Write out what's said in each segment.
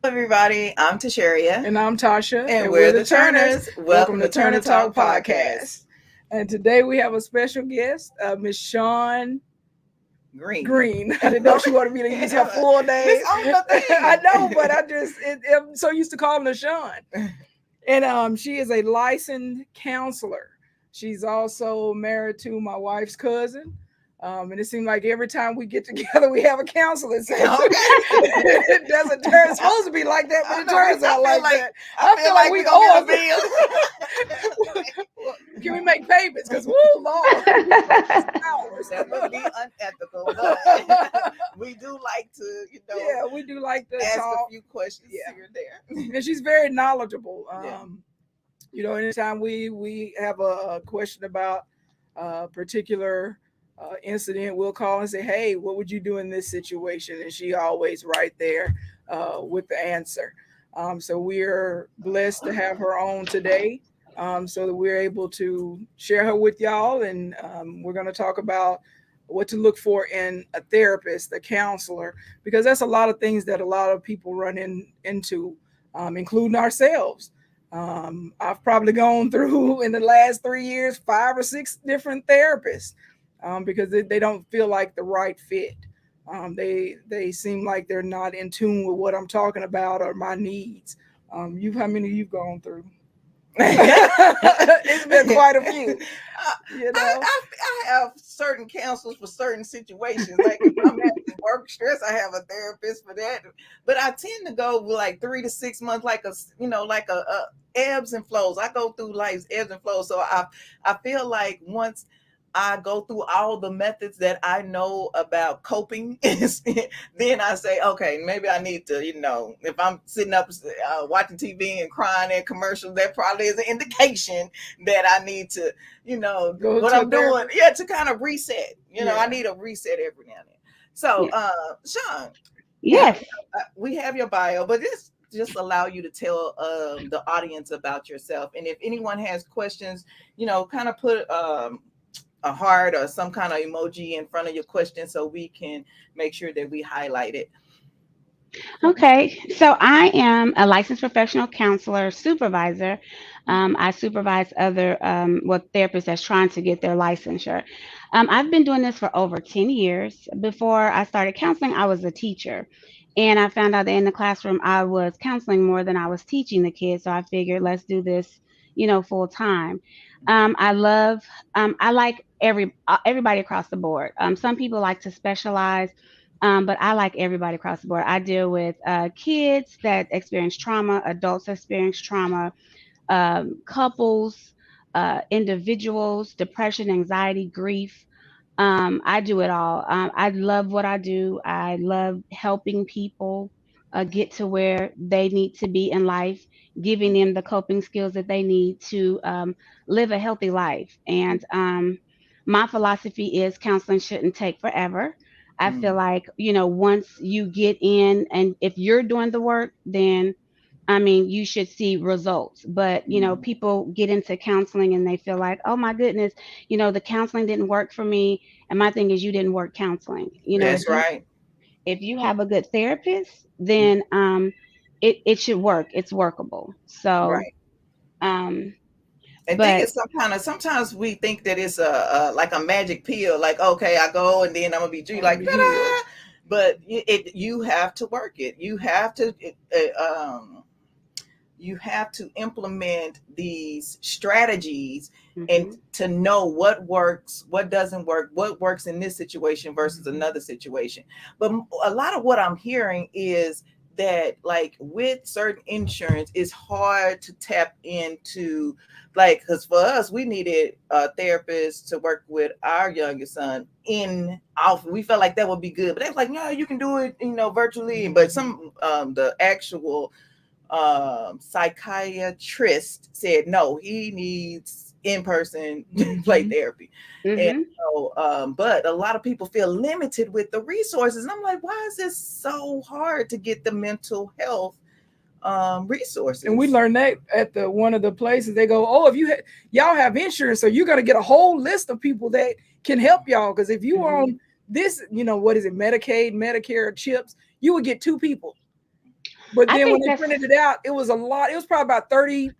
Everybody, I'm Tasharia. And I'm Tasha. And we're the Turners. Welcome to Turner Talk Podcast. And today we have a special guest, Miss Shaun Green. I didn't know she wanted me to use her full name. I know, but I'm so used to calling her Shaun. And she is a licensed counselor. She's also married to my wife's cousin. And it seems like every time we get together, we have a counseling session. Okay. It doesn't turn, it's supposed to be like that, but it turns out like that. I feel like we owe a bill. Can we make payments? Because, woo, Lord. That would be unethical. But we do like to, yeah, we do like to ask talk. A few questions here and there. And she's very knowledgeable. Anytime we have a question about a particular incident, we'll call and say, hey, what would you do in this situation? And she always right there with the answer. So we're blessed to have her on today, so that we're able to share her with y'all. And we're going to talk about what to look for in a therapist, a counselor, because that's a lot of things that a lot of people run into, including ourselves. I've probably gone through in the last 3 years 5 or 6 different therapists. Because they don't feel like the right fit. They seem like they're not in tune with what I'm talking about or my needs. How many you've gone through? It's been quite a few. I have certain counselors for certain situations. Like if I'm having work stress, I have a therapist for that. But I tend to go with like 3 to 6 months, like a ebbs and flows. I go through life's ebbs and flows. So I feel like once I go through all the methods that I know about coping, then I say, okay, maybe I need to, if I'm sitting up watching TV and crying at commercials, that probably is an indication that I need to, what I'm doing, to kind of reset. I need a reset every now and then. So, Shaun, yes, we have your bio, but this just allow you to tell the audience about yourself. And if anyone has questions, kind of put a heart or some kind of emoji in front of your question so we can make sure that we highlight it. Okay, so I am a licensed professional counselor supervisor. I supervise other therapists that's trying to get their licensure. I've been doing this for over 10 years. Before I started counseling, I was a teacher. And I found out that in the classroom, I was counseling more than I was teaching the kids. So I figured, let's do this, full time. I like everybody across the board. Some people like to specialize, but I like everybody across the board. I deal with kids that experience trauma, adults that experience trauma, couples, individuals, depression, anxiety, grief. I do it all. I love what I do. I love helping people get to where they need to be in life, giving them the coping skills that they need to live a healthy life. And my philosophy is counseling shouldn't take forever. I feel like, once you get in and if you're doing the work, then you should see results. But, people get into counseling and they feel like, oh my goodness, the counseling didn't work for me. And my thing is you didn't work counseling. That's right. If you have a good therapist, then it should work. It's workable. So, right. I think it's sometimes we think that it's like a magic pill, like, okay, I go and then I'm gonna be like, ta-da! But you have to work it. You have to implement these strategies and to know what works, what doesn't work, what works in this situation versus another situation. But a lot of what I'm hearing is that, like, with certain insurance, it's hard to tap into, like, because for us, we needed a therapist to work with our youngest son in office. We felt like that would be good, but they was like, no, you can do it, virtually. But some the actual psychiatrist said no, he needs in-person play therapy. And so but a lot of people feel limited with the resources, and I'm like, why is this so hard to get the mental health resources? And we learned that at one of the places. They go, oh, if y'all have insurance, so you're going to get a whole list of people that can help y'all, because if you on this, what is it, Medicaid, Medicare, CHIPS, you would get 2 people. But I then when think they that's printed it out, it was a lot. It was probably about 30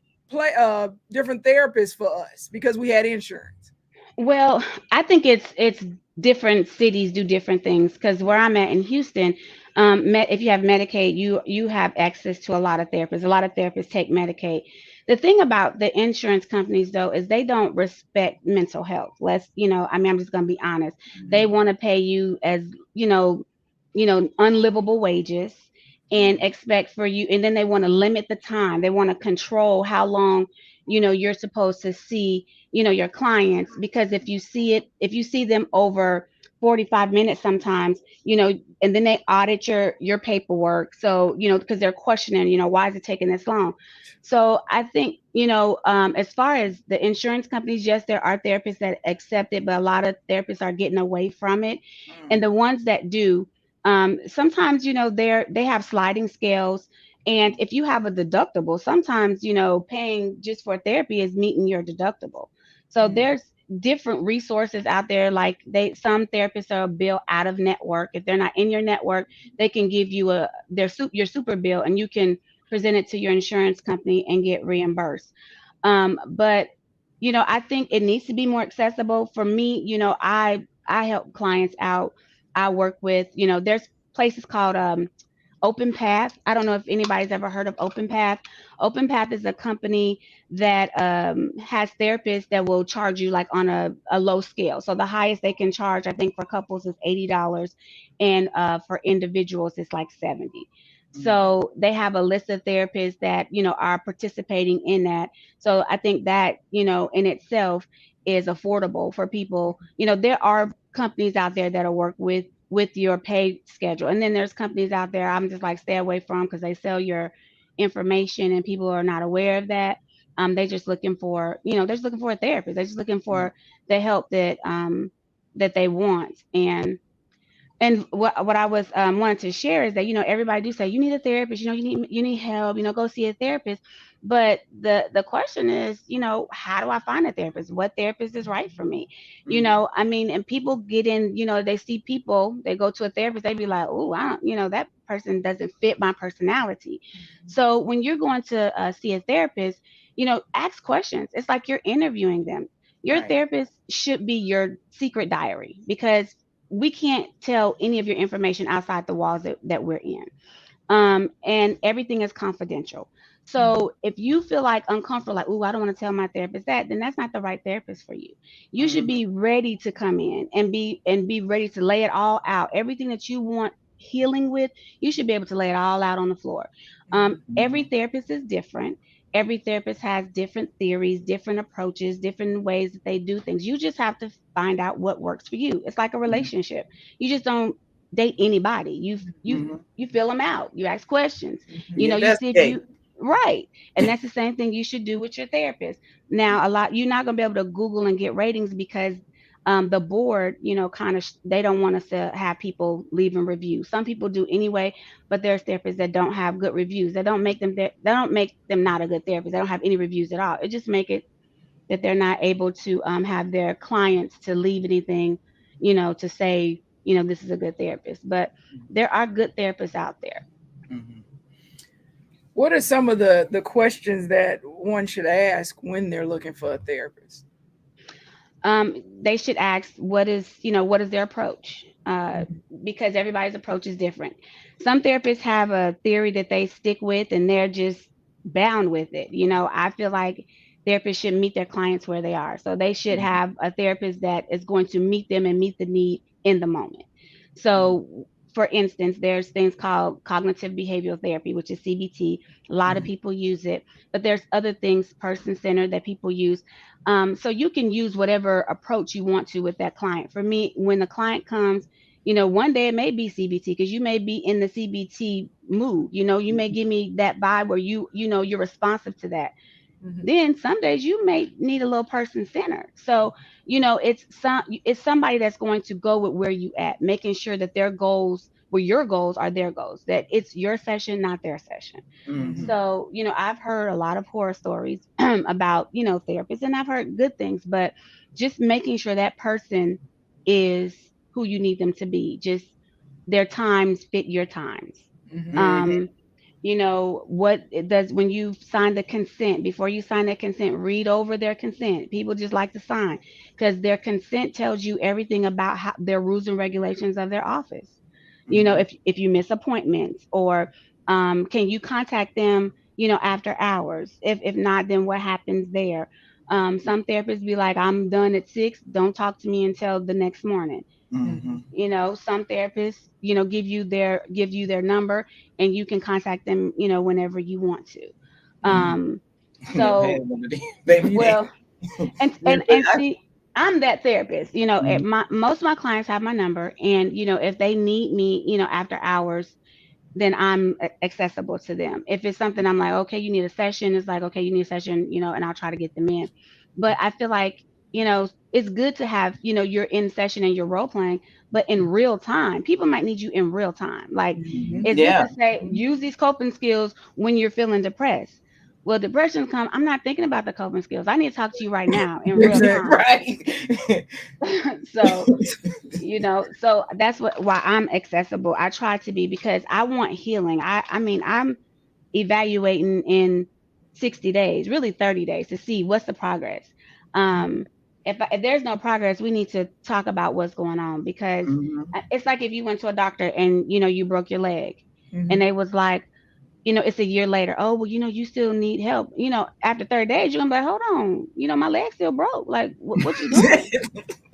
different therapists for us because we had insurance. Well, I think it's different cities do different things because where I'm at in Houston, if you have Medicaid, you have access to a lot of therapists. A lot of therapists take Medicaid. The thing about the insurance companies though is they don't respect mental health. I mean, I'm just gonna be honest. They Mhm. want to pay you as unlivable wages and Mhm. expect for you, and then they want to limit the time. They want to control how long you're supposed to see your clients, because if you see them over 45 minutes sometimes, and then they audit your paperwork, so because they're questioning, why is it taking this long. So I think, as far as the insurance companies, yes, there are therapists that accept it, but a lot of therapists are getting away from it. And Mhm. the ones that do, sometimes they have sliding scales. And if you have a deductible, sometimes paying just for therapy is meeting your deductible. So Mhm. there's different resources out there. Like some therapists are billed out of network. If they're not in your network, they can give you your super bill, and you can present it to your insurance company and get reimbursed. But I think it needs to be more accessible. For me, I help clients out. I work with, there's places called Open Path. I don't know if anybody's ever heard of Open Path. Open Path is a company that has therapists that will charge you like on a low scale. So the highest they can charge, I think, for couples is $80, and for individuals it's like 70. Mhm. So they have a list of therapists that are participating in that. So I think that in itself is affordable for people. There are companies out there that'll work with your pay schedule. And then there's companies out there I'm just like stay away from because they sell your information and people are not aware of that. They just looking for, they're just looking for a therapist. They're just looking Mhm. for the help that they want. And what I was wanted to share is that everybody do say you need a therapist, you need help, go see a therapist. But the question is, how do I find a therapist? What therapist is right for me? Mhm. I mean, and people get in, they see people, they go to a therapist, they be like, oh, I don't, that person doesn't fit my personality. So when you're going to see a therapist, ask questions. It's like you're interviewing them. Your Right. therapist should be your secret diary, because we can't tell any of your information outside the walls that we're in. And everything is confidential. Mhm. So if you feel like uncomfortable, like, oh, I don't want to tell my therapist that, then that's not the right therapist for you. You should Mhm. be ready to come in and be ready to lay it all out. Everything that you want healing with, you should be able to lay it all out on the floor. Mhm. Every Mhm. therapist is different. Every therapist has different theories, different approaches, different ways that they do things. You just have to find out what works for you. It's like a Mhm. relationship. You just don't date anybody. Mhm. You fill them out. You ask questions. Mhm. You You see if investigate. you right. And that's the same thing you should do with your therapist. Now, you're not gonna be able to Google and get ratings because the board, kind of they don't want us to have people leaving reviews. Some people do anyway, but there's therapists that don't have good reviews. They don't make them not a good therapist. They don't have any reviews at all. It just make it that they're not able to have their clients to leave anything, to say, this is a good therapist. But there are good therapists out there. Mhm. What are some of the questions that one should ask when they're looking for a therapist? They should ask what is their approach, Mhm. because everybody's approach is different. Some therapists have a theory that they stick with and they're just bound with it. I feel like therapists should meet their clients where they are, so they should Mhm. have a therapist that is going to meet them and meet the need in the moment. Mhm. So for instance, there's things called cognitive behavioral therapy, which is CBT. A lot of Mhm. people use it, but there's other things, person centered, that people use. So you can use whatever approach you want to with that client. For me, when the client comes, one day it may be CBT because you may be in the CBT mood. You may give me that vibe where you're responsive to that. Mhm. Then some days you may need a little person centered. So, it's somebody that's going to go with where you at, making sure that their goals, where your goals are their goals, that it's your session, not their session. Mhm. Mhm. So, I've heard a lot of horror stories about, therapists, and I've heard good things, but just making sure that person is who you need them to be. Just their times fit your times. Mhm. Mhm. Um, what it does when you sign the consent. Before you sign that consent, read over their consent. People just like to sign because their consent tells you everything about how their rules and regulations of their office. If you miss appointments, or can you contact them, after hours? If not, then what happens there? Some therapists be like, I'm done at 6, don't talk to me until the next morning. Mm-hmm. Some therapists, give you their number, and you can contact them, whenever you want to. Mm-hmm. Um, Never had so, one of them, baby. well, and Yeah, and but and see, I'm that therapist. Mhm. Most of my clients have my number, and if they need me, after hours, then I'm accessible to them. If it's something I'm like, okay, you need a session, it's like, okay, you need a session, and I'll try to get them in. But I feel like, it's good to have, you're in session and you're role playing, but in real time. People might need you in real time. Like, Mhm. it's good Yeah. to say, use these coping skills when you're feeling depressed. Well, depression come, I'm not thinking about the coping skills. I need to talk to you right now in real Exactly. time. Right. So, so that's why I'm accessible. I try to be, because I want healing. I mean, I'm evaluating in 60 days, really 30 days, to see what's the progress. If there's no progress, we need to talk about what's going on, because Mhm. it's like if you went to a doctor and you broke your leg, and Mhm. they was like, it's a year later. Oh, well, you still need help. After 30 days, you're gonna be like, hold on, my leg still broke. Like, what you doing?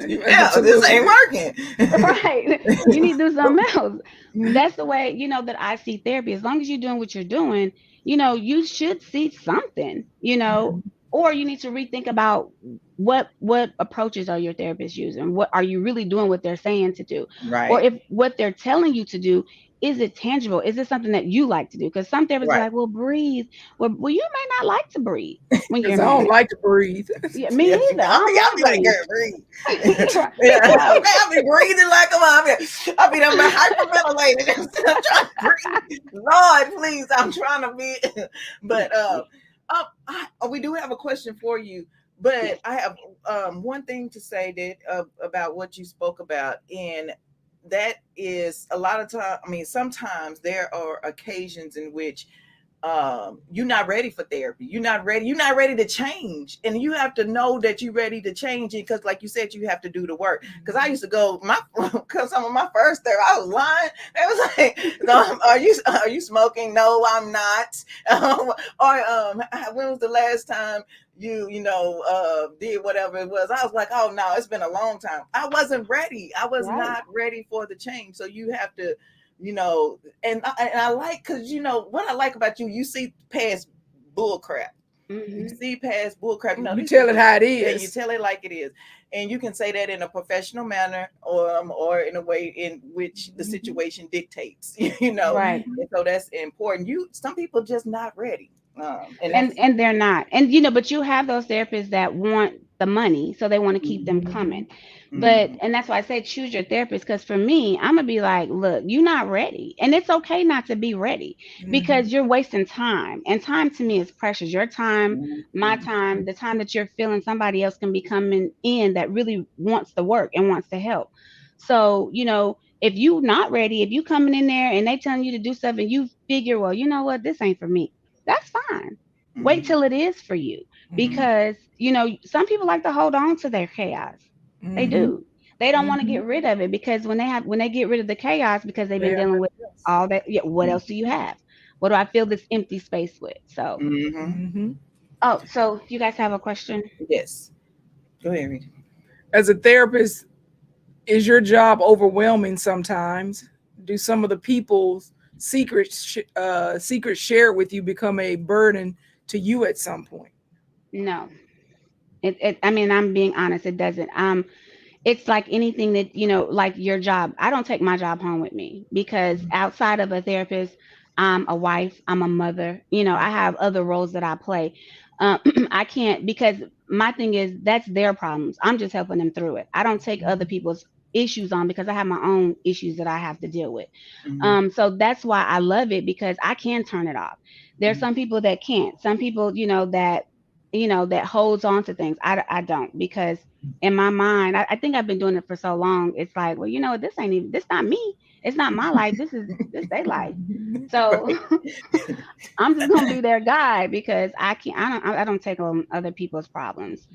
Yeah, this ain't Absolutely. working. Right. You need to do something else. That's the way, that I see therapy. As long as you're doing what you're doing, you should see something, or you need to rethink about what approaches are your therapist using? What are you really doing what they're saying to do? Or Right. if what they're telling you to do, is it tangible? Is it something that you like to do? Because some therapists be Right. like, well, breathe. Well, you may not like to breathe when Because you're I don't mad. like to breathe. Yeah, me Yeah. either. I don't I'll want be to like, breathe. girl, breathe. Yeah. Right. I'll be breathing like a mom. I'll be done by hyperventilating. I'm trying to breathe. Lord, please, I'm trying to be. But we do have a question for you. But Yes. I have one thing to say that about what you spoke about, and that is a lot of time. I mean, sometimes there are occasions in which you're not ready for therapy, you're not ready to change, and you have to know that you're ready to change it, because like you said, you have to do the work. Because I used to go my because some of my first therapy, I was lying. It was like, no, are you smoking? No, I'm not. Or when was the last time did whatever it was? I was like, oh no, it's been a long time. I wasn't ready. I was Right. not ready for the change. So you have to, and I like, because what I like about you, you see past bull crap. You Hmm. see past bull crap. You These tell it people, how it yeah, you is. tell it like it is, and you can say that in a professional manner, or in a way in which the Mhm. situation dictates. Right. And so that's important. Some people just not ready, and and that's. and they're not, and but you have those therapists that want the money, so they want to keep them coming. But Mhm. and that's why I say choose your therapist, because for me, I'm gonna be like, look, you're not ready, and it's okay not to be ready, Mhm. because you're wasting time, and time to me is precious. Your time, my Mhm. time, the time that you're feeling somebody else can be coming in that really wants the work and wants to help. So if you not ready, if you coming in there and they telling you to do stuff, and you figure, well, you know what, this ain't for me, that's fine. Wait Mhm. till it is for you, Mhm. because some people like to hold on to their chaos. They Mhm. do. They don't want to Mhm. get rid of it, because when they get rid of the chaos, because they've They been have dealing with nothing else. all that. Yeah, what else do you have? What do I fill this empty space with? So, Mhm. Mhm. oh, so you guys have a question? Yes. Go ahead, Rita. As a therapist, is your job overwhelming sometimes? Do some of the people's secrets shared with you become a burden to you at some point? No. I mean, I'm being honest. It doesn't. It's like anything that like your job. I don't take my job home with me, because outside of a therapist, I'm a wife, I'm a mother. I have other roles that I play. um, I can't, because my thing is, that's their problems, I'm just helping them through it. I don't take other people's issues on, because I have my own issues that I have to deal with. Mhm. So that's why I love it, because I can turn it off. There's some people that can't. Some people, that holds on to things. I don't, because in my mind, I think I've been doing it for so long. It's like, well, this ain't even, this not me. It's not my life. This is this their life. So I'm just gonna be their guide because I can't. I don't take on other people's problems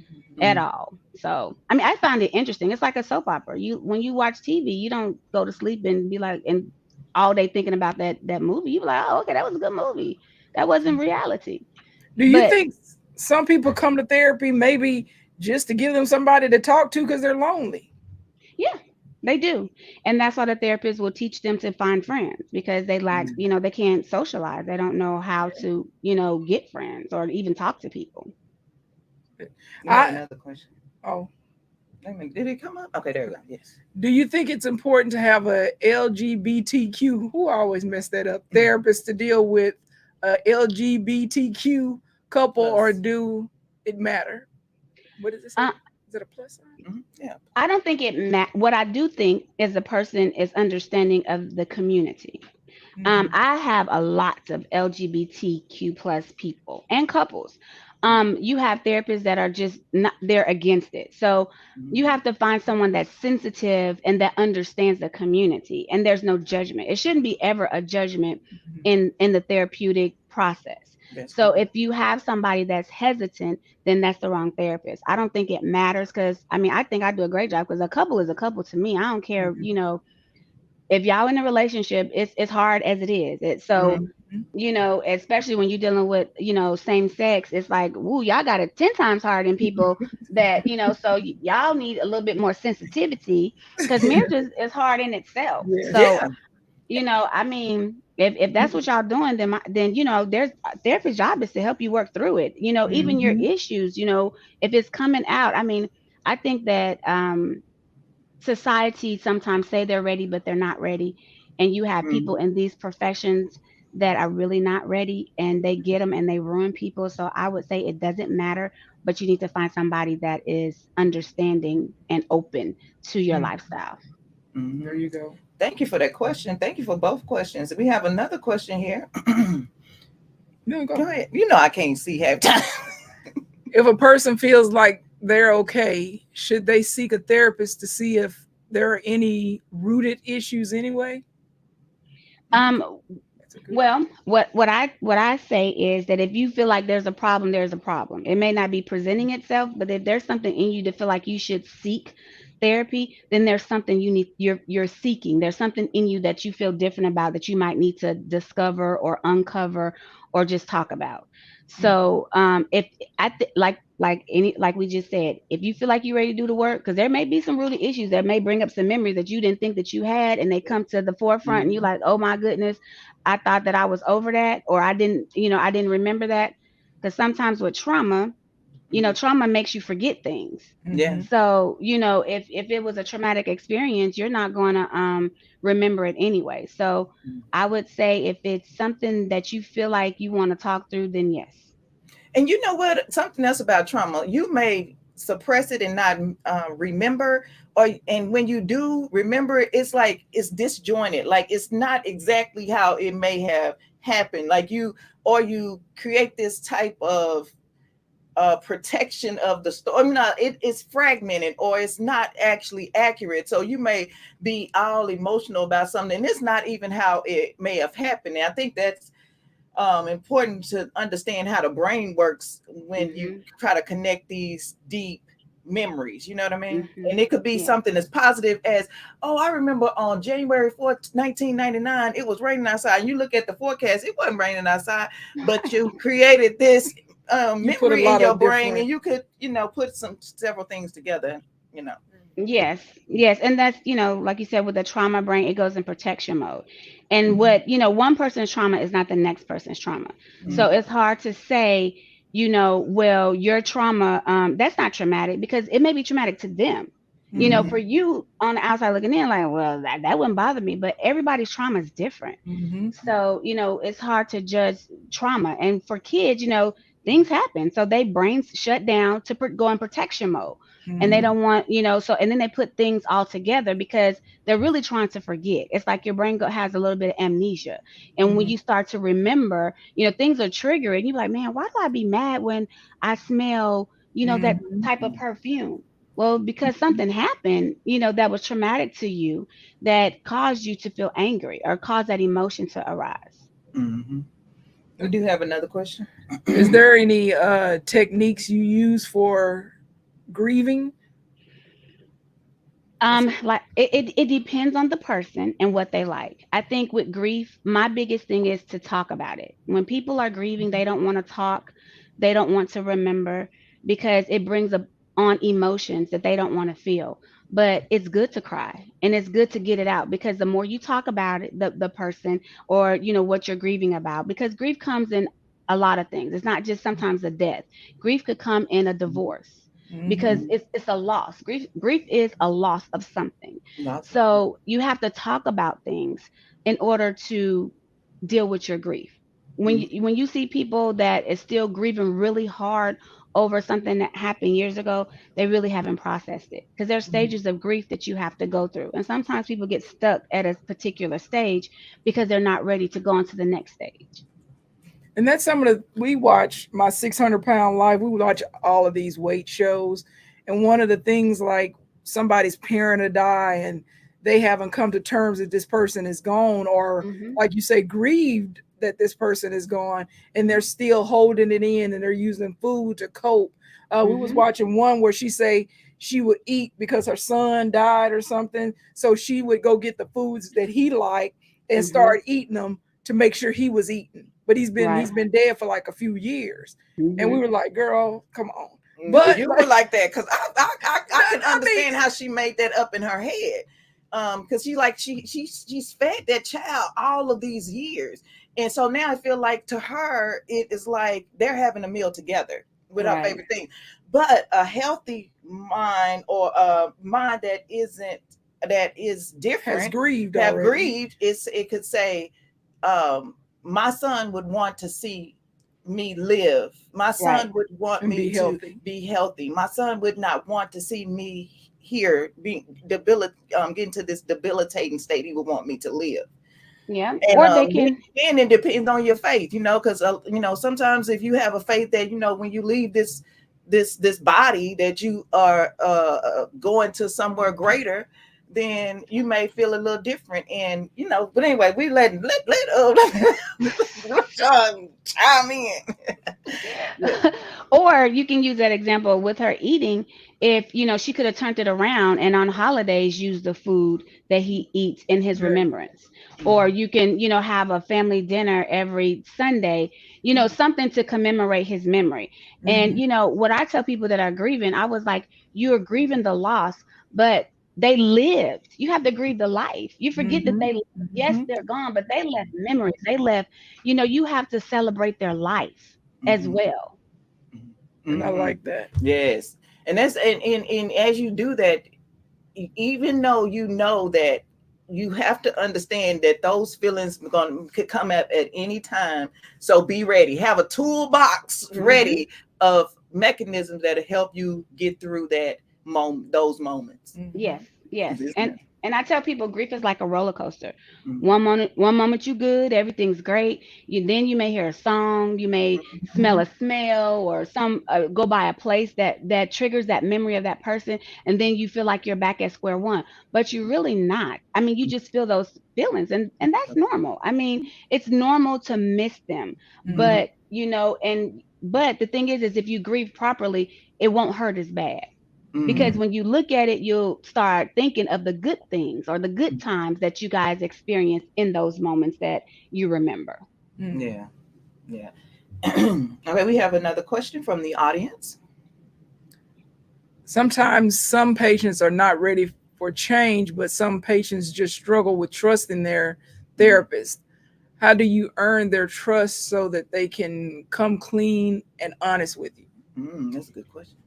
at Mhm. all. So I mean, I find it interesting. It's like a soap opera. You when you watch TV, you don't go to sleep and be like and all day thinking about that movie. You be like, oh, okay, that was a good movie. That wasn't reality. Do you But think some people come to therapy maybe just to give them somebody to talk to because they're lonely? yeah, they do. And that's why the therapist will teach them to find friends because they lack, Mhm. they can't socialize. They don't know how to, get friends or even talk to people. We have I another question. oh, Did it come up? Okay, there we go. Yes. do you think it's important to have a LGBTQ? Who always mess that up? Therapist to deal with a LGBTQ couple, or Plus. do it matter? What does it say? Uh, Is it a plus sign? Yeah. I don't think what I do think is the person is understanding of the community. Mm-hmm. I have a lot of LGBTQ plus people and couples. You have therapists that are just not they're against it. So you Mhm. have to find someone that's sensitive and that understands the community. And there's no judgment. It shouldn't be ever a judgment in the therapeutic process. That's So correct. if you have somebody that's hesitant, then that's the wrong therapist. I don't think it matters because I mean I think I do a great job because a couple is a couple to me. I don't care, Mm-hmm. if y'all in a relationship, it's hard as it is. It's so, Mm-hmm. especially when you're dealing with, same sex, it's like, woo, y'all got it 10 times harder than people that, so y'all need a little bit more sensitivity because marriage is hard in itself. Yes. So, Yeah. I mean, if that's what y'all doing, then there's a therapist's job is to help you work through it. Even your Mm-hmm. issues, if it's coming out. I mean, I think that society sometimes say they're ready, but they're not ready. And you have people Mhm. in these professions that are really not ready and they get them and they ruin people. So I would say it doesn't matter, but you need to find somebody that is understanding and open to your Mm. lifestyle. There Mhm. you go. Thank you for that question. Thank you for both questions. We have another question here. There you go. Go ahead. You know I can't see half time. If a person feels like they're okay, should they seek a therapist to see if there are any rooted issues anyway? Um, That's a good. Well, what I say is that if you feel like there's a problem, there's a problem. It may not be presenting itself, but if there's something in you to feel like you should seek therapy, then there's something you're seeking. There's something in you that you feel different about that you might need to discover or uncover or just talk about. So, if like we just said, if you feel like you're ready to do the work, because there may be some rooted issues that may bring up some memories that you didn't think that you had, and they come to the forefront, and you're Mhm. like, oh my goodness, I thought that I was over that, or I didn't remember that. Because sometimes with trauma, Mhm. trauma makes you forget things. Yeah. Mm-hmm. So, if it was a traumatic experience, you're not going to remember it anyway. So, I would say if it's something that you feel like you want to talk through, then yes. And you know what? Something else about trauma, you may suppress it and not remember, and when you do remember it, it's like it's disjointed. Like it's not exactly how it may have happened. Like you create this type of protection of the story. I mean, it's fragmented or it's not actually accurate. So you may be all emotional about something, and it's not even how it may have happened. And I think that's important to understand how the brain works when you Mhm. try to connect these deep memories. You know what I mean? And Mhm. it could be Yeah. something as positive as, oh, I remember on January 4th, 1999, it was raining outside. And you look at the forecast, it wasn't raining outside, but you created this You put a memory in lot your of brain, different. and you could, put several things together. You know. Yes, yes, and that's like you said, with the trauma brain, it goes in protection mode, and Mhm. one person's trauma is not the next person's trauma, so Mhm. it's hard to say, well, your trauma, that's not traumatic because it may be traumatic to them, Mhm. for you on the outside looking in, like, well, that wouldn't bother me, but everybody's trauma is different, Mhm. so it's hard to judge trauma, and for kids, things happen, so they brains shut down to go in protection mode and they Mhm. don't want so and then they put things all together because they're really trying to forget. It's like your brain has a little bit of amnesia, and when Mhm. you start to remember, things are triggering, you're like, man, why do I be mad when I smell that Mhm. type of perfume? Well, because something happened, that was traumatic to you, that caused you to feel angry or caused that emotion to arise. Mhm. We do have another question. Is there any techniques you use for grieving? Like it depends on the person and what they like. I think with grief, my biggest thing is to talk about it. When people are grieving, they don't want to talk, they don't want to remember because it brings up on emotions that they don't want to feel. But it's good to cry and it's good to get it out because the more you talk about it, the person or what you're grieving about, because grief comes in a lot of things. It's not just sometimes a death. Grief could come in a divorce because Mm-hmm. it's a loss. Grief is a loss of something. Lots of. So you have to talk about things in order to deal with your grief. When you see people that is still grieving really hard over something that happened years ago, they really haven't processed it because there's stages of grief that you have to go through. And sometimes people get stuck at a particular stage because they're not ready to go on to the next stage. And that's some of the we watch my 600-pound life. We watch all of these weight shows, and one of the things like somebody's parent to die, and they haven't come to terms that this person is gone, or Hmm. like you say, grieved that this person is gone, and they're still holding it in, and they're using food to cope. We was Hmm. watching one where she say she would eat because her son died or something, so she would go get the foods that he liked and Hmm. start eating them to make sure he was eating. But he's been Right. he's been dead for like a few years, and we Hmm. were like, "Girl, come on." No, But you were like, like that because I can I mean, understand how she made that up in her head. Because she's fed that child all of these years, and so now I feel like to her it is like they're having a meal together with her Right. favorite thing. But a healthy mind or a mind that is has different, grieved have already. grieved, it could say, my son would want to see me live. My Right. son would want And me be to healthy. be healthy. My son would not want to see me here being getting to this debilitating state. He would want me to live. Yeah. And Or they can. then it depends on your faith, because sometimes if you have a faith that when you leave this body that you are going to somewhere greater, then you may feel a little different. And but anyway, we let Sean chime in. Yeah. Or you can use that example with her eating. If she could have turned it around and on holidays use the food that he eats in his Right. remembrance. Or you can have a family dinner every Sunday, something to commemorate his memory. And Mm-hmm. what I tell people that are grieving, I was like, you're grieving the loss, but they lived. You have to grieve the life. You forget that Mm-hmm. yes, Mm-hmm. they're gone, but they left memories. They left, you have to celebrate their life as Mm-hmm. well. And I Mm-hmm. like that. Yes. And that's and as you do that, even though you know that you have to understand that those feelings could come up at any time. So be ready. Have a toolbox Mm-hmm. ready of mechanisms that'll help you get through that moment, those moments. Mm-hmm. Yes, yes. Yes, And ma'am. and I tell people grief is like a roller coaster. Mhm. One moment you good, everything's great. You may hear a song, you may smell Mm-hmm. a smell or some go by a place that triggers that memory of that person, and then you feel like you're back at square one, but you're really not. I mean, you just feel those feelings, and that's normal. I mean, it's normal to miss them, Mm-hmm. but but the thing is if you grieve properly, it won't hurt as bad. Mhm. Because when you look at it, you'll start thinking of the good things or the good times that you guys experienced in those moments that you remember. Mm-hmm. Yeah, yeah. Okay, we have another question from the audience. Sometimes some patients are not ready for change, but some patients just struggle with trusting their therapist. How do you earn their trust so that they can come clean and honest with you? That's a good question.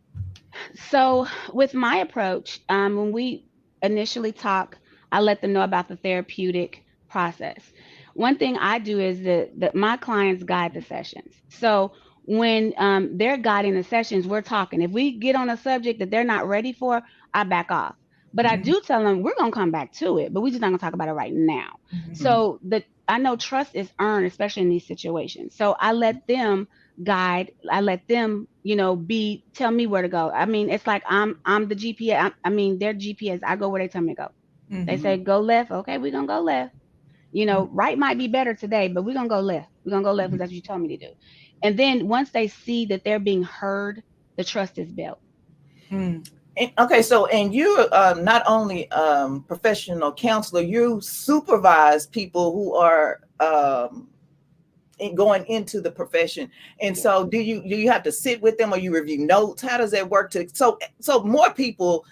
So, with my approach, when we initially talk, I let them know about the therapeutic process. One thing I do is that my clients guide the sessions. So, when they're guiding the sessions, we're talking. If we get on a subject that they're not ready for, I back off. But I Mm-hmm. do tell them we're gonna come back to it, but we're just not gonna talk about it right now. Mm-hmm. Mhm. So the I know trust is earned, especially in these situations. So I let them guide. I let them be tell me where to go. I mean, it's like I'm the gps. I mean, their gps. I go where they tell me to go. They Mm-hmm. say go left, okay, we're gonna go left. Right might be better today, but we're gonna go left. We're gonna go left because that's what you told me to do. And then once they see that they're being heard, the trust is built. Mm. And, okay, so and you're not only professional counselor, you supervise people who are going into the profession. And Yeah. so do you have to sit with them, or you review notes? How does that work to so more people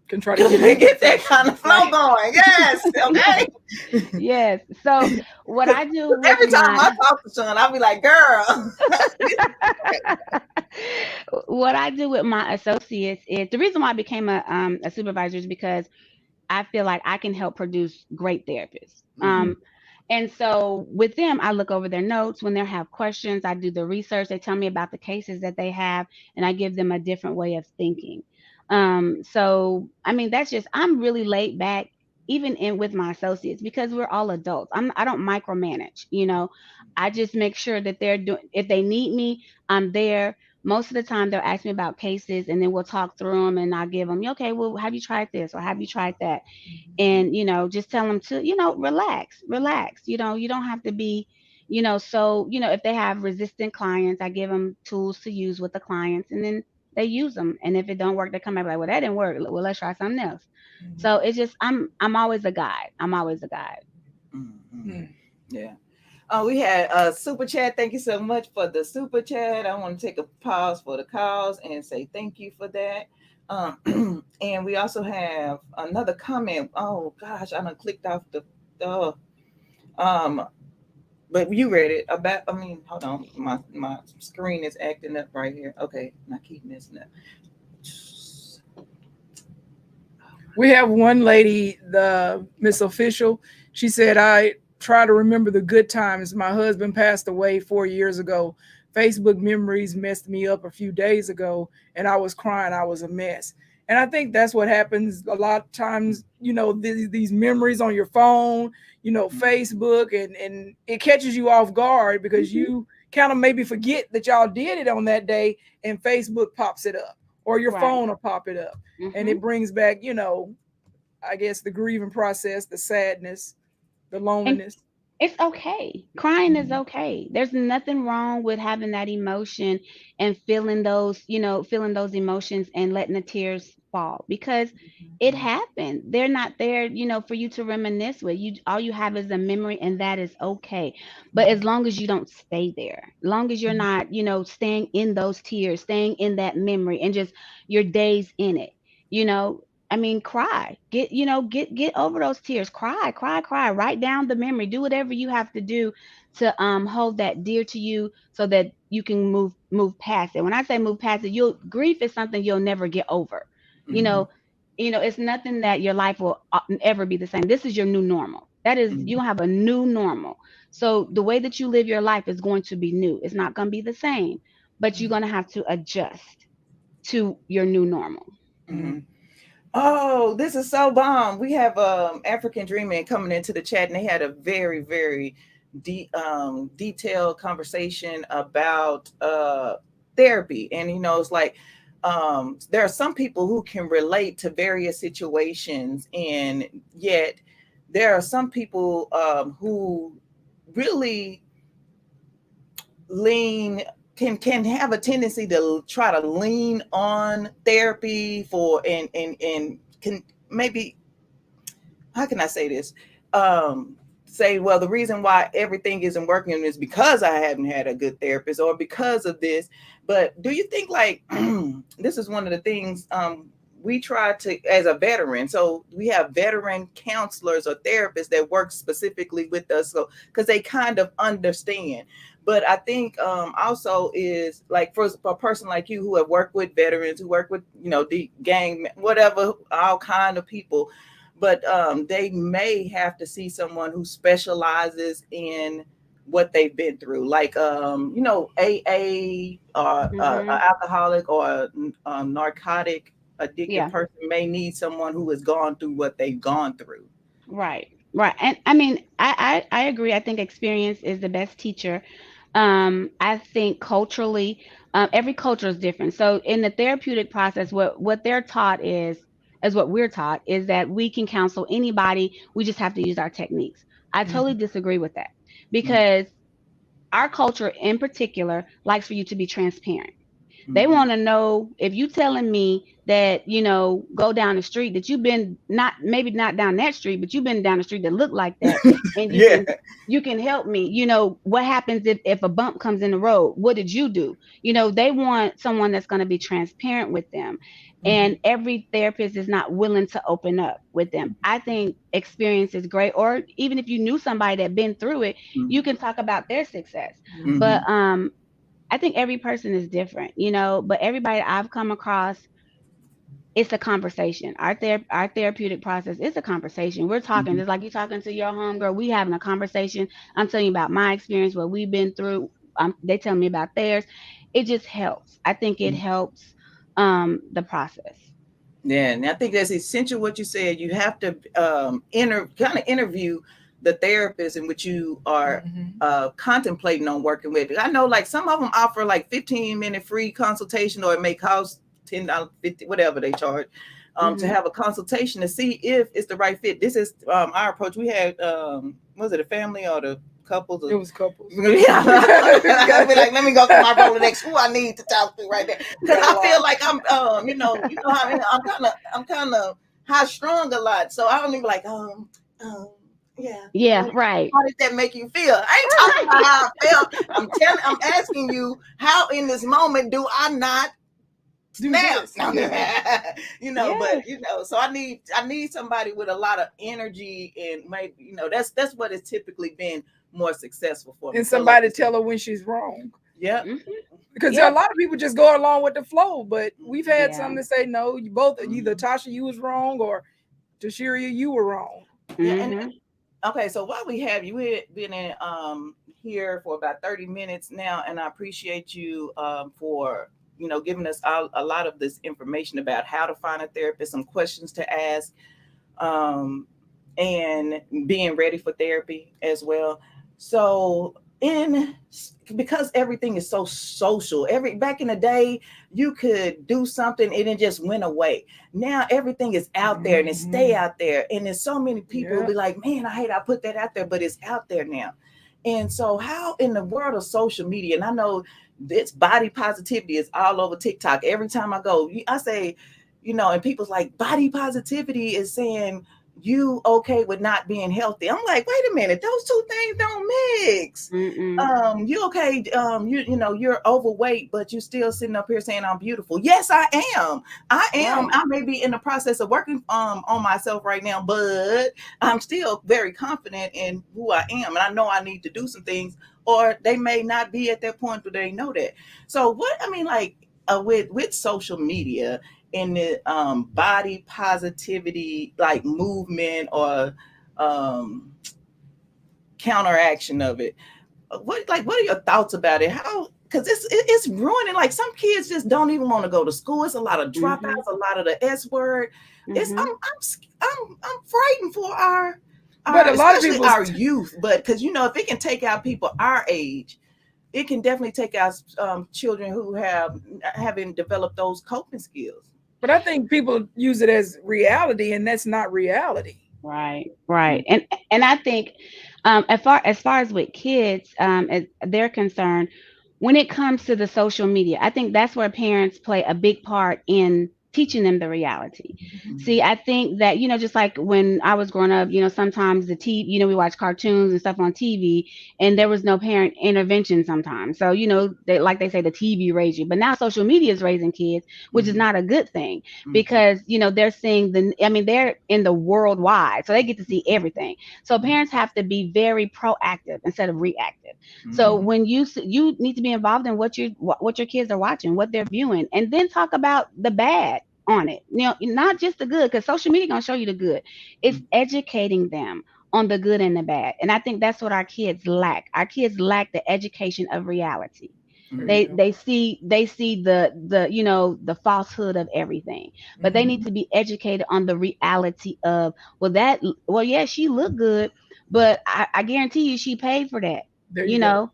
Can try to get into get that profession. kind of flow Right. going? Yes, okay. Yes. So what I do with Every time I my talk to Sean, I'll be like, girl. what I do with my associates is the reason why I became a supervisor is because I feel like I can help produce great therapists. Mm. And so with them, I look over their notes when they have questions. I do the research. They tell me about the cases that they have, and I give them a different way of thinking. So I mean, that's just I'm really laid back, even in with my associates because we're all adults. I don't micromanage. I just make sure that they're doing. If they need me, I'm there. Most of the time, they'll ask me about cases, and then we'll talk through them, and I'll give them, okay, well, have you tried this or have you tried that? And just tell them to relax. You don't have to be so if they have resistant clients, I give them tools to use with the clients, and then they use them, and if it don't work, they come back like, well, that didn't work, well, let's try something else. So it's just I'm always a guide. I'm always a guide. Mhm. Mm. Yeah. We had a super chat. Thank you so much for the super chat. I want to take a pause for the calls and say thank you for that. And we also have another comment. Oh gosh, I done clicked off the um but you read it about. I mean, hold on, my screen is acting up right here. Okay, and I keep messing up. We have one lady, the Miss Official. She said, I try to remember the good times. My husband passed away 4 years ago. Facebook memories messed me up a few days ago, and I was crying. I was a mess. And I think that's what happens a lot of times, these memories on your phone, Facebook, and it catches you off guard because Hmm. you kind of maybe forget that y'all did it on that day, and Facebook pops it up, or your Right. phone will pop it up, and Hmm. it brings back, I guess the grieving process, the sadness, the And loneliness. it's okay. Crying is Mhm. okay. There's nothing wrong with having that emotion and feeling those emotions and letting the tears fall because it happened. They're not there, for you to reminisce with. All you have is a memory, and that is okay. But as long as you don't stay there, long as you're not, staying in those tears, staying in that memory and just your days in it, you know, I mean, cry. Get over those tears. Cry, cry, cry. Write down the memory. Do whatever you have to do to hold that dear to you so that you can move past it. When I say move past it, you'll grief is something you'll never get over. You Mm-hmm. know, it's nothing that your life will ever be the same. This is your new normal. That is, Mm-hmm. you have a new normal. So the way that you live your life is going to be new. It's not going to be the same, but you're going to have to adjust to your new normal. Mm-hmm. Mhm. Oh, this is so bomb. We have African Dreaming coming into the chat, and they had a very, very detailed conversation about therapy. And it's like there are some people who can relate to various situations, and yet there are some people who really lean can have a tendency to try to lean on therapy for and can maybe, how can I say this? Say, well, the reason why everything isn't working is because I haven't had a good therapist or because of this. But do you think like this is one of the things we try to, as a veteran, so we have veteran counselors or therapists that work specifically with us, so because they kind of understand. But I think also is like for a person like you who have worked with veterans, who work with the gang, whatever, all kind of people, but they may have to see someone who specializes in what they've been through, like AA or Hmm. alcoholic or narcotic addicted Yeah. person may need someone who has gone through what they've gone through. Right, right. And I mean, I agree. I think experience is the best teacher. I think culturally, every culture is different. So in the therapeutic process, what they're taught is what we're taught is that we can counsel anybody. We just have to use our techniques. I totally disagree with that because our culture in particular likes for you to be transparent. They Mm-hmm. want to know if you telling me that, go down the street that you've been not maybe not down that street, but you've been down the street that look like that, and you Yeah. can help me. What happens if a bump comes in the road? What did you do? They want someone that's going to be transparent with them. Mm-hmm. And every therapist is not willing to open up with them. I think experience is great, or even if you knew somebody that been through it, you can talk about their success. Mm-hmm. But I think every person is different, but everybody I've come across, it's a conversation. Our therapeutic process is a conversation. We're talking Mm-hmm. just like you talking to your homegirl. We having a conversation. I'm telling you about my experience, what we've been through. They tell me about theirs. It just helps. I think it helps the process. Yeah, and I think that's essential what you said. You have to kind of interview the therapist in which you are contemplating on working with. I know like some of them offer like 15-minute free consultation, or it may cost $10, 50, whatever they charge, to Hmm. have a consultation to see if it's the right fit. This is our approach. We had was it a family or the couples? It was couples. Yeah, gotta be like, let me go through my Rolodex. Who I need to talk to right there, because I feel like I'm, how I'm kind of high strung a lot, so I don't even like, yeah. Yeah, right. How did that make you feel? I ain't talking about how I felt. I'm asking you, how in this moment do I not snap? Yes. So I need somebody with a lot of energy, and maybe that's what has typically been more successful for me. And So like somebody you said, tell her when she's wrong. yep. Hmm. Because a Yep. lot of people just go along with the flow, but we've had Yeah. some that say no. You both either Tasha, you was wrong, or Tashiria, you were wrong. Yeah, and Hmm. okay, so while we have you, we've been in here for about 30 minutes now, and I appreciate you for giving us a lot of this information about how to find a therapist, some questions to ask, um, and being ready for therapy as well. So in because everything is so social, every back in the day you could do something and it just went away. Now everything is out there and it stay out there, and there's so many people will be like, man, I hate I put that out there, but it's out there now. And so how in the world of social media, and I know this body positivity is all over TikTok. Every time I go, I say, and people's like, body positivity is saying you okay with not being healthy. I'm like, wait a minute, those two things don't mix. Mm-mm. You okay? You're overweight, but you still sitting up here saying I'm beautiful. Yes, I am. I am. Right. I may be in the process of working on myself right now, but I'm still very confident in who I am, and I know I need to do some things, or they may not be at that point, but they know that. So what I mean, like with social media in the body positivity like movement or um, counteraction of it, what are your thoughts about it? How, because it's ruining, like some kids just don't even want to go to school. It's a lot of Hmm. dropouts, a lot of the S word. It's Hmm. I'm frightened for But our a lot of especially people, our youth. But because if it can take out people our age, it can definitely take out children who haven't developed those coping skills. but I think people use it as reality, and that's not reality. Right, right, and I think, as far as with kids, as they're concerned, when it comes to the social media, I think that's where parents play a big part in teaching them the reality. See, I think that just like when I was growing up, sometimes the TV, we watch cartoons and stuff on TV, and there was no parent intervention sometimes. So like they say, the TV raised you, but now social media is raising kids, which is Mm-hmm. not a good thing Mm-hmm. because they're seeing they're in the worldwide, so they get to see everything. So parents have to be very proactive instead of reactive. So Mm-hmm. when you need to be involved in what your kids are watching, what they're viewing, and then talk about the bad on it, not just the good, because social media gonna show you the good. It's educating them on the good and the bad, and I think that's what our kids lack the education of reality. There Mm-hmm. you They see the falsehood of everything, but they need go. to be educated on the reality of, yeah, she looked good, but I guarantee you she paid for that. There you you go.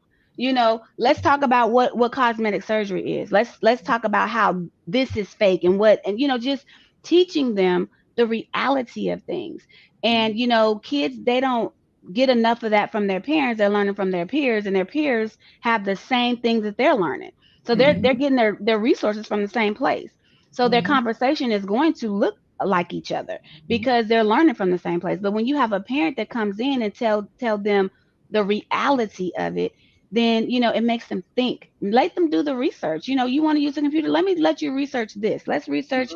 know let's talk about what cosmetic surgery is. Let's talk about how this is fake, and just teaching them the reality of things. And kids, they don't, get enough of that from their parents, they're learning from their peers, and their peers have the same things that they're learning. So they're getting their resources from the same place. So their conversation is going to look like each other because they're learning from the same place. But when you have a parent that comes in and tell them the reality of it, then it makes them think. Let them do the research. You want to use a computer, let me let you research this. Let's research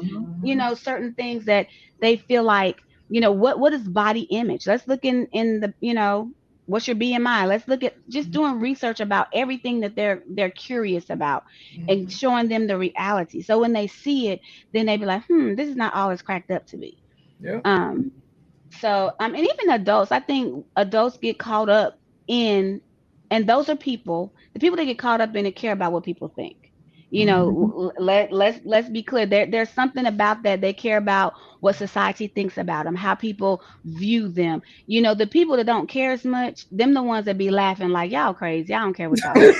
certain things that they feel like, what is body image. Let's look in the, what's your BMI. Let's look at just doing research about everything that they're curious about, and showing them the reality. So when they see it, then they be like, this is not all it's cracked up to be. Yeah. So and even adults, I think adults get caught up in, and those are the people that get caught up in it care about what people think. Let's be clear. There's something about that. They care about what society thinks about them, how people view them. The people that don't care as much, them the ones that be laughing like, y'all crazy. I don't care what y'all think.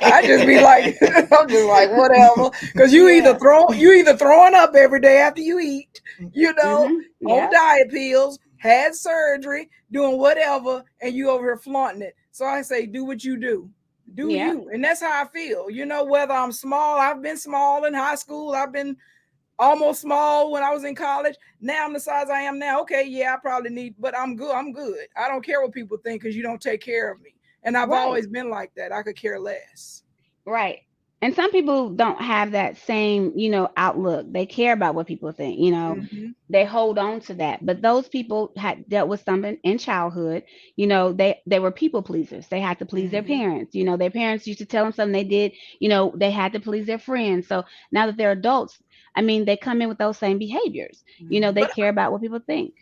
I just be like, I'm just like, whatever. Because you either throwing up every day after you eat, on diet pills, had surgery, doing whatever, and you over here flaunting it. So I say, do what you do. Do you. And that's how I feel. Whether I'm small, I've been small in high school. I've been almost small when I was in college. Now I'm the size I am now. Okay, yeah, I probably need, but I'm good. I'm good. I don't care what people think because you don't take care of me. And I've always been like that. I could care less. Right. And some people don't have that same, outlook. They care about what people think, they hold on to that. But those people had dealt with something in childhood, they were people pleasers. They had to please their parents. Their parents used to tell them something they did, they had to please their friends. So now that they're adults, they come in with those same behaviors. They care about what people think.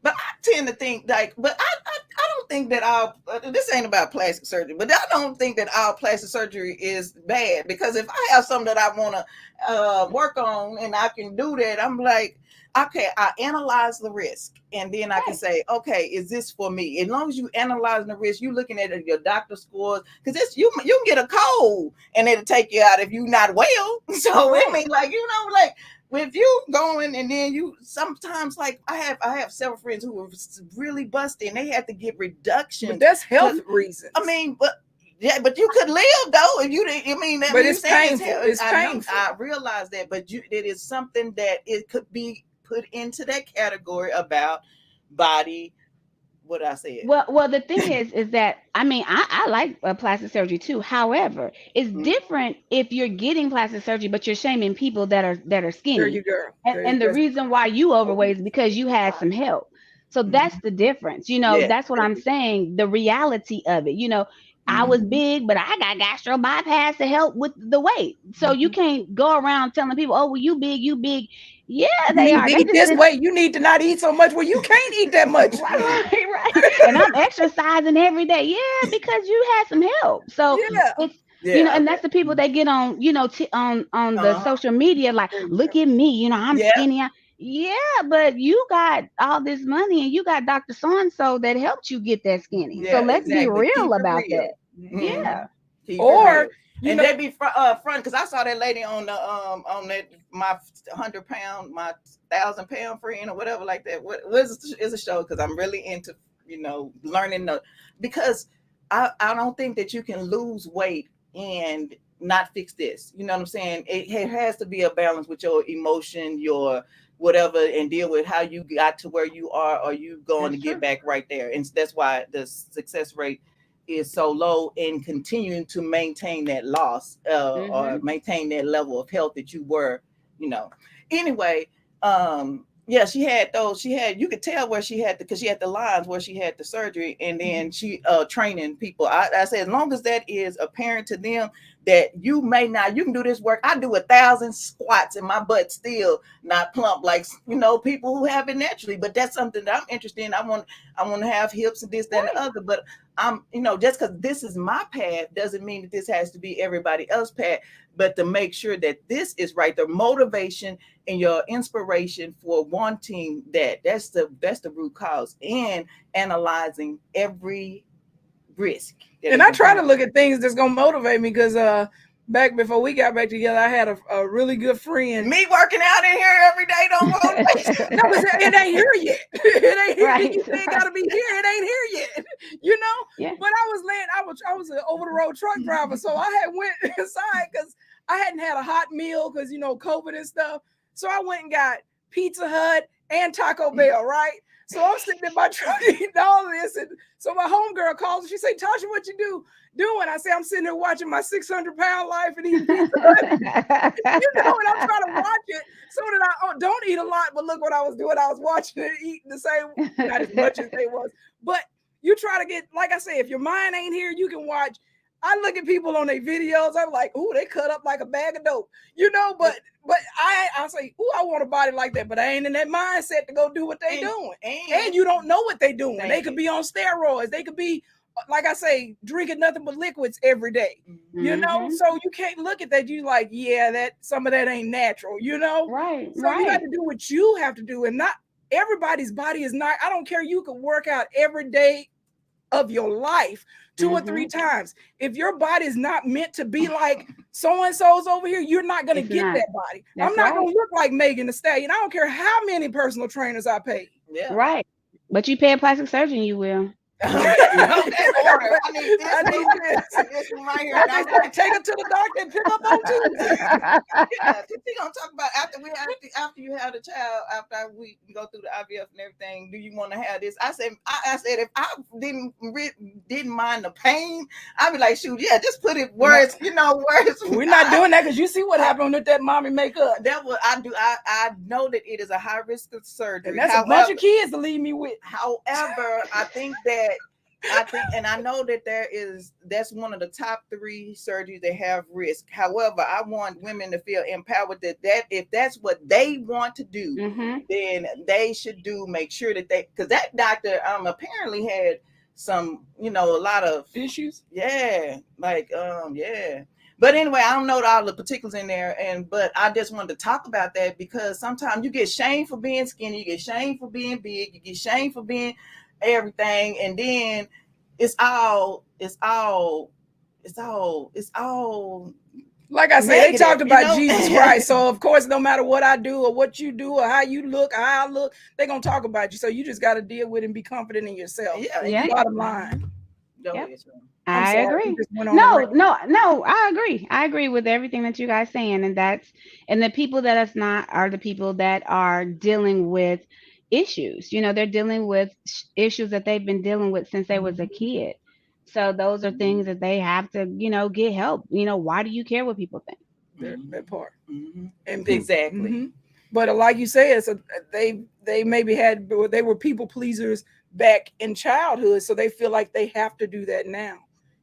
But I tend to think like, but I don't think that all, this ain't about plastic surgery, but I don't think that all plastic surgery is bad, because if I have something that I want to work on and I can do that, I'm like, okay, I analyze the risk, and then I can say, okay, is this for me? As long as you analyze the risk, you looking at your doctor scores, because it's you can get a cold and it'll take you out if you're not well. So I mean, like, like, if you going and then you sometimes, like, I have several friends who were really busted and they had to get reduction. But that's health reasons. I mean, but you could live though if you didn't. I mean, that but it's painful. It's painful. I realize that, but it is something that it could be put into that category about body. What I said. Well, the thing is that I like plastic surgery too. However, it's different if you're getting plastic surgery, but you're shaming people that are skinny. There you go. And the reason why you overweight is because you had some help. So that's the difference. That's what I'm saying. The reality of it. I was big, but I got gastro bypass to help with the weight. So you can't go around telling people, "Oh, well, you big." Yeah, they are. They eat this way. You need to not eat so much. Well, you can't eat that much. Right. And I'm exercising every day. Yeah, because you had some help. So it's and that's the people that get on, on the social media, like, look at me, I'm skinny. Yeah, but you got all this money and you got Dr. So-and-so that helped you get that skinny. So let's be real about that. Yeah. Or and they be front, because I saw that lady on the on that my 100-pound, my 1,000-pound friend or whatever like that. What is a show? Because I'm really into learning because I don't think that you can lose weight and not fix this. You know what I'm saying? It has to be a balance with your emotion, your whatever, and deal with how you got to where you are, or you going to get back right there. And that's why the success rate is so low in continuing to maintain that loss or maintain that level of health that you were, Anyway, she had those. You could tell where she had because she had the lines where she had the surgery, and then she training people. I said, as long as that is apparent to them that you can do this work. I do 1,000 squats and my butt still not plump like people who have it naturally. But that's something that I'm interested in. I want to have hips and this, that, and the other. But I'm just because this is my path doesn't mean that this has to be everybody else's path. But to make sure that this is right, the motivation and your inspiration for wanting that's the root cause, and analyzing every risk. And I try to look at things that's gonna motivate me, because back before we got back together, I had a really good friend. Me working out in here every day don't motivate. No, but it ain't here yet. It ain't here. Right, You say it gotta be here. It ain't here yet. You know. yeah. But I was an over the road truck driver, so I had went inside because I hadn't had a hot meal because COVID and stuff. So I went and got Pizza Hut and Taco Bell, right? So I'm sitting in my truck eating all of this, and so my homegirl calls and she say, "Tasha, what you doing?" I say, "I'm sitting there watching my 600-pound life and eating Pizza Hut." And I'm trying to watch it so that I don't eat a lot. But look what I was doing. I was watching it, eating the same, not as much as they was. But you try to get, like I say, if your mind ain't here, you can watch. I look at people on their videos. I'm like, "Ooh, they cut up like a bag of dope," But I say, "Ooh, I want a body like that," but I ain't in that mindset to go do what they doing. And you don't know what they doing. They could be on steroids. They could be, like I say, drinking nothing but liquids every day. So you can't look at that. You like, yeah, that some of that ain't natural. Right. So you have to do what you have to do, and not everybody's body is not. I don't care. You can work out every day of your life 2 or 3 times. If your body is not meant to be like so-and-so's over here, you're not going to get that body. I'm not going to look like Megan Thee Stallion. I don't care how many personal trainers I pay. Yeah. Right. But you pay a plastic surgeon, you will. I need this right here. Take it to the doctor and pick up on Tuesday. Yeah, we're gonna talk about after you have the child, after we go through the IVF and everything. Do you want to have this? I said if I didn't mind the pain, I'd be like, shoot, yeah, just put it where it's where it's. We're not doing that because you see what happened with that mommy makeup. That what I do. I know that it is a high risk of surgery. And that's a bunch of kids to leave me with. However, I think, and I know that that's one of the top 3 surgeries that have risk. However, I want women to feel empowered that if that's what they want to do, then they should make sure that because that doctor apparently had some, a lot of issues. Yeah. Yeah. But anyway, I don't know all the particulars in there, but I just wanted to talk about that because sometimes you get shamed for being skinny, you get shamed for being big, you get shamed for being everything, and then it's all like I said, they talked about Jesus Christ. So of course, no matter what I do or what you do or how you look, how I look, they're gonna talk about you. So you just got to deal with it and be confident in yourself. Yeah. Bottom line. Yep. I agree. No, I agree. I agree with everything that you guys saying, and the people that are the people that are dealing with issues. They're dealing with issues that they've been dealing with since they was a kid. So those are things that they have to, get help. Why do you care what people think? That part. And exactly. But like you said, they maybe they were people pleasers back in childhood, so they feel like they have to do that now.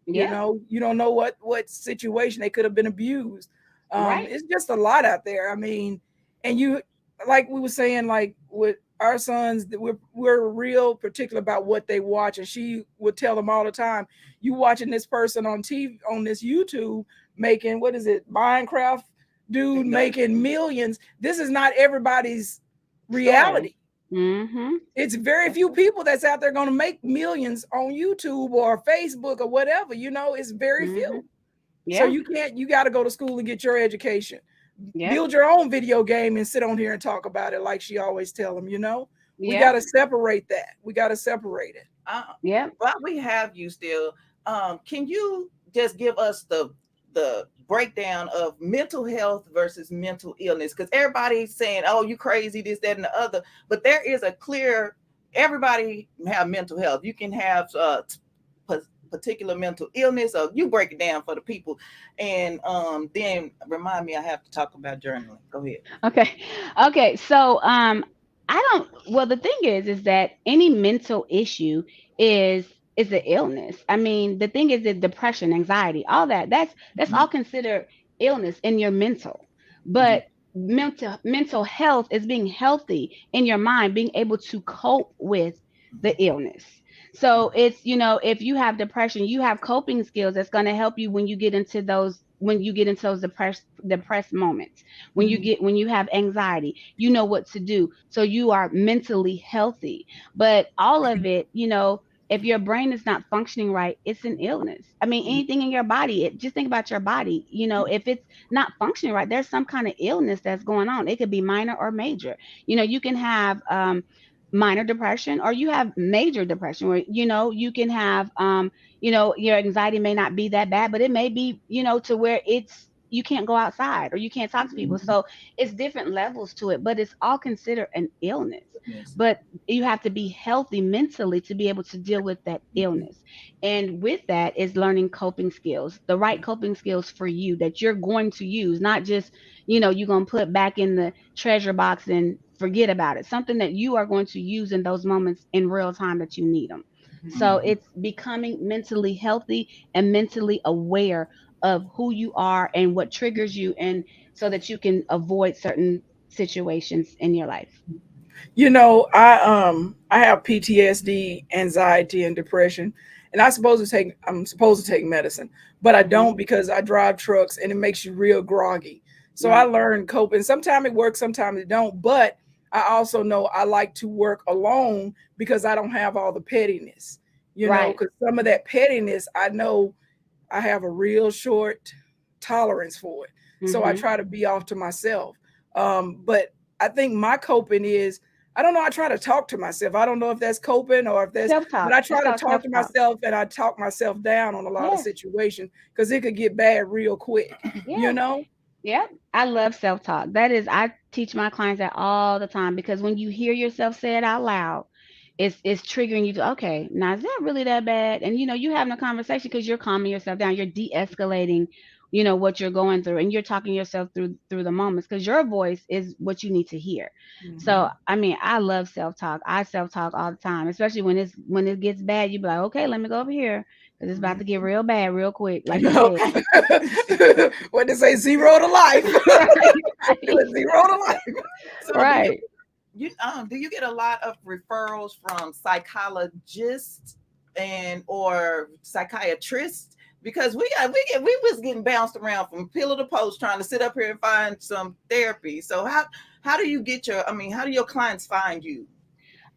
Yeah. You don't know what situation they could have been abused. Right. It's just a lot out there. I mean, and you, like we were saying, like with our sons, we're real particular about what they watch, and she would tell them all the time, "You watching this person on TV, on this YouTube, making what is it, Minecraft dude making millions? This is not everybody's reality." It's very few people that's out there going to make millions on YouTube or Facebook or whatever. It's very few. So you got to go to school and get your education. Build your own video game and sit on here and talk about it, like she always tell them. We got to separate that. We got to separate it. But we have you still. Can you just give us the breakdown of mental health versus mental illness? Because everybody's saying, "Oh, you crazy, this, that, and the other," but there is a clear. Everybody have mental health. You can have particular mental illness, or you break it down for the people, and then remind me I have to talk about journaling. Go ahead. Okay. So the thing is that any mental issue is an illness. I mean, the thing is that depression, anxiety, all that's all considered illness in your mental. But mental health is being healthy in your mind, being able to cope with the illness. So it's, if you have depression, you have coping skills that's going to help you when you get into those depressed moments. When you have anxiety, what to do. So you are mentally healthy. But all of it, if your brain is not functioning right, it's an illness. I mean, anything in your body, just think about your body. If it's not functioning right, there's some kind of illness that's going on. It could be minor or major. You can have minor depression, or you have major depression, where you can have your anxiety may not be that bad, but it may be to where you can't go outside or you can't talk to people. So it's different levels to it, but it's all considered an illness. Yes. But you have to be healthy mentally to be able to deal with that illness. And with that is learning coping skills, the right coping skills for you that you're going to use, not just, you're going to put back in the treasure box and forget about it. Something that you are going to use in those moments in real time that you need them. So it's becoming mentally healthy and mentally aware of who you are and what triggers you, and so that you can avoid certain situations in your life. I have PTSD, anxiety, and depression, and I'm supposed to take medicine, but I Hmm. don't because I drive trucks and it makes you real groggy. So I Right. learned coping. Sometimes it works, sometimes it don't. But I also know I like to work alone because I don't have all the pettiness. Right. Because some of that pettiness, I know I have a real short tolerance for it. So I Hmm. try to be off to myself. But I think my coping is, I don't know, I try to talk to myself. I don't know if that's coping or if that's, but Self-talk. I It's try to called talk to self-talk. myself and I talk myself down on a lot of Yeah. situations because it could get bad real quick, you Yeah. know? Yeah, I love self talk. I teach my clients that all the time, because when you hear yourself say it out loud, it's triggering you to, okay, now is that really that bad? And you having a conversation because you're calming yourself down, you're de-escalating, what you're going through, and you're talking yourself through the moments, because your voice is what you need to hear. Mhm. So I mean, I love self talk. I self talk all the time, especially when it gets bad. You be like, okay, let me go over here because it's about to get real bad real quick, like you said. What they say, zero to life. Right, Zero to life. So right. do you get a lot of referrals from psychologists and or psychiatrists? Because we was getting bounced around from pillar to post trying to sit up here and find some therapy. So how do you get how do your clients find you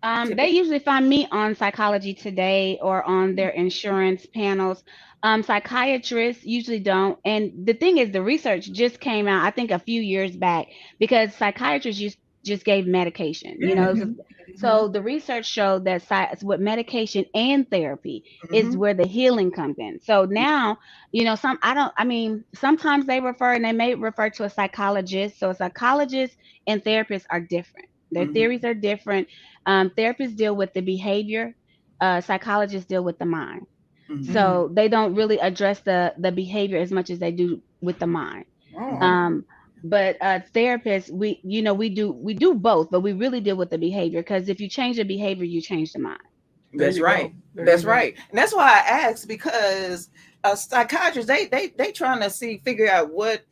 They typically? usually find me on Psychology Today or on their insurance panels. Psychiatrists usually don't. And the thing is, the research just came out, I think, a few years back, because psychiatrists just gave medication. Mhm. So the research showed that with medication and therapy is Mm-hmm. where the healing comes in. So now, sometimes they refer, and they may refer to a psychologist. So a psychologist and therapists are different. Their Mm-hmm. theories are different. Therapists deal with the behavior, psychologists deal with the mind. Mm-hmm. So they don't really address the behavior as much as they do with the mind. Oh, Mm-hmm. Um, but therapists, we do both, but we really deal with the behavior, because if you change the behavior, you change the mind. there That's you go. right. There you That's go. right. And that's why I asked, because psychiatrists they trying to figure out what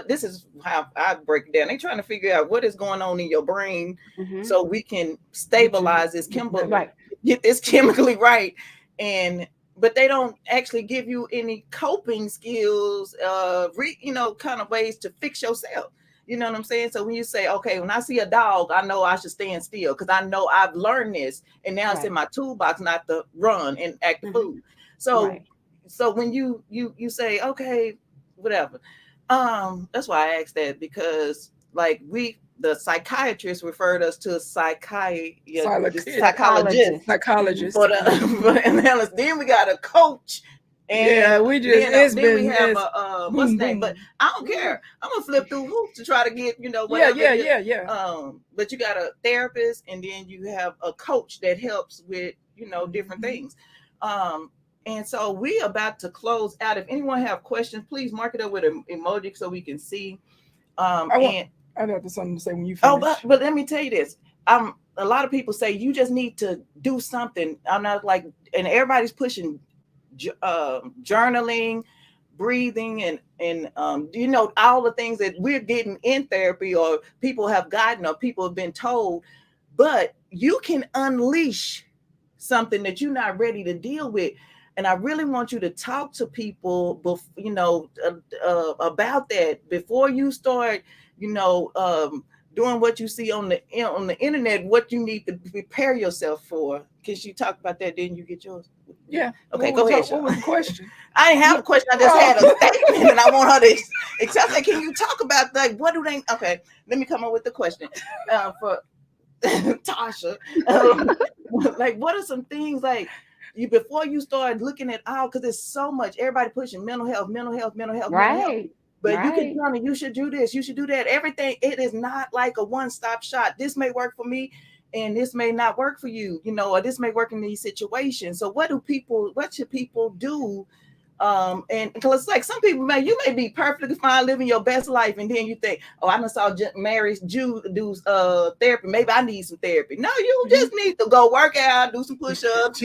this is how I break it down. They trying to figure out what is going on in your brain Hmm. so we can Get you stabilize this better. Right. get this chemically right. And but they don't actually give you any coping skills, kind of ways to fix yourself. You know what I'm saying? So when you say, okay, when I see a dog, I know I should stand still because I know I've learned this, and now it's in Right. my toolbox not to run and act the Hmm. fool. So, Right. so when you say, okay, whatever, that's why I asked that, because like the psychiatrist referred us to a psychologist Psychologist. Hmm. Psychologist. for for the analysis. Then we got a coach, and Yeah, we just, it's then we been, have it's a what's boom, the name? But boom. I don't care. I'm gonna flip through hoops to try to get Yeah, whatever yeah, it is. yeah, yeah. But you got a therapist, and then you have a coach that helps with different Mhm. things. Um, and so we about to close out. If anyone have questions, please mark it up with an emoji so we can see. I want, And I'd have to something to say when you oh, finish. but let me tell you this. A lot of people say you just need to do something. I'm not like, and everybody's pushing journaling, breathing, and all the things that we're getting in therapy, or people have gotten, or people have been told. But you can unleash something that you're not ready to deal with. And I really want you to talk to people, about that before you start, you know, um, doing what you see on the internet, what you need to prepare yourself for. Because you talked about that, didn't you get yours? Yeah. Okay, go ahead, Sean. What was the question? I didn't have a question. I just had a statement, and I want her to accept that. Can you talk about like what do they? Okay, let me come up with the question for Tasha. Like, what are some things like you before you start looking at all? Because there's so much. Everybody pushing mental health, mental health, mental health, mental health. But you can tell me you should do this, you should do that. Everything, it is not like a one-stop shop. This may work for me and this may not work for you, or this may work in these situations. So what should people do? And because like some people, man, you may be perfectly fine living your best life, and then you think, oh, I done saw Mary Jew do therapy. Maybe I need some therapy. No, you just need to go work out, do some push-ups,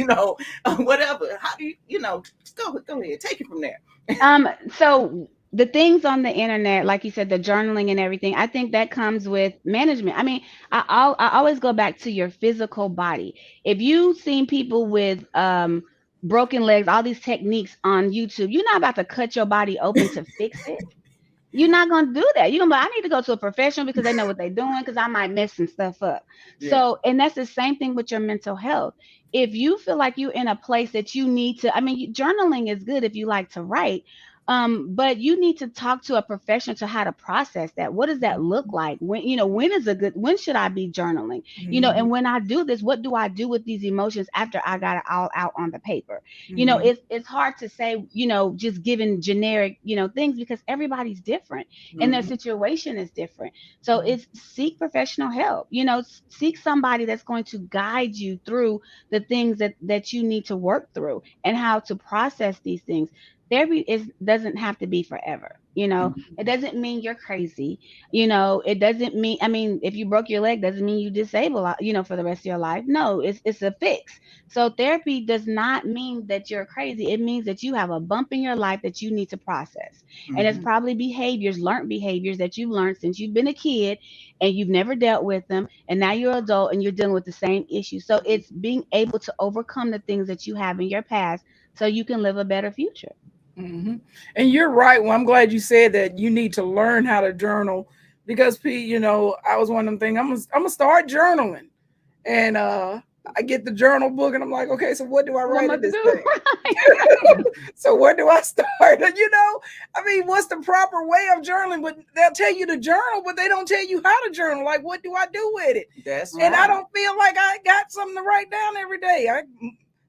whatever. How do just go ahead, take it from there. So the things on the internet, like you said, the journaling and everything, I think that comes with management. I mean, I always go back to your physical body. If you've seen people with broken legs, all these techniques on YouTube, you're not about to cut your body open to fix it. You're not going to do that. You're going to be, I need to go to a professional because they know what they're doing, because I might mess some stuff up. Yeah. So, and that's the same thing with your mental health. If you feel like you're in a place that you need to, I mean, journaling is good if you like to write, but you need to talk to a professional to how to process that. What does that look like? When when should I be journaling? And when I do this, what do I do with these emotions after I got it all out on the paper? It's hard to say, just giving generic, things, because everybody's different and their situation is different. So it's seek professional help, seek somebody that's going to guide you through the things that you need to work through and how to process these things. Therapy doesn't have to be forever. It doesn't mean you're crazy. It doesn't mean, I mean, if you broke your leg, doesn't mean you disabled, for the rest of your life. No, it's a fix. So therapy does not mean that you're crazy. It means that you have a bump in your life that you need to process. And it's probably learned behaviors that you've learned since you've been a kid and you've never dealt with them. And now you're an adult and you're dealing with the same issue. So it's being able to overcome the things that you have in your past so you can live a better future. And you're right. Well, I'm glad you said that you need to learn how to journal, because Pete, I was one of them things. I'm gonna start journaling, and I get the journal book, and I'm like, okay, so what do I write in this thing? So where do I start? I mean, what's the proper way of journaling? But they'll tell you to journal, but they don't tell you how to journal. Like, what do I do with it? That's and right. I don't feel like I got something to write down every day. I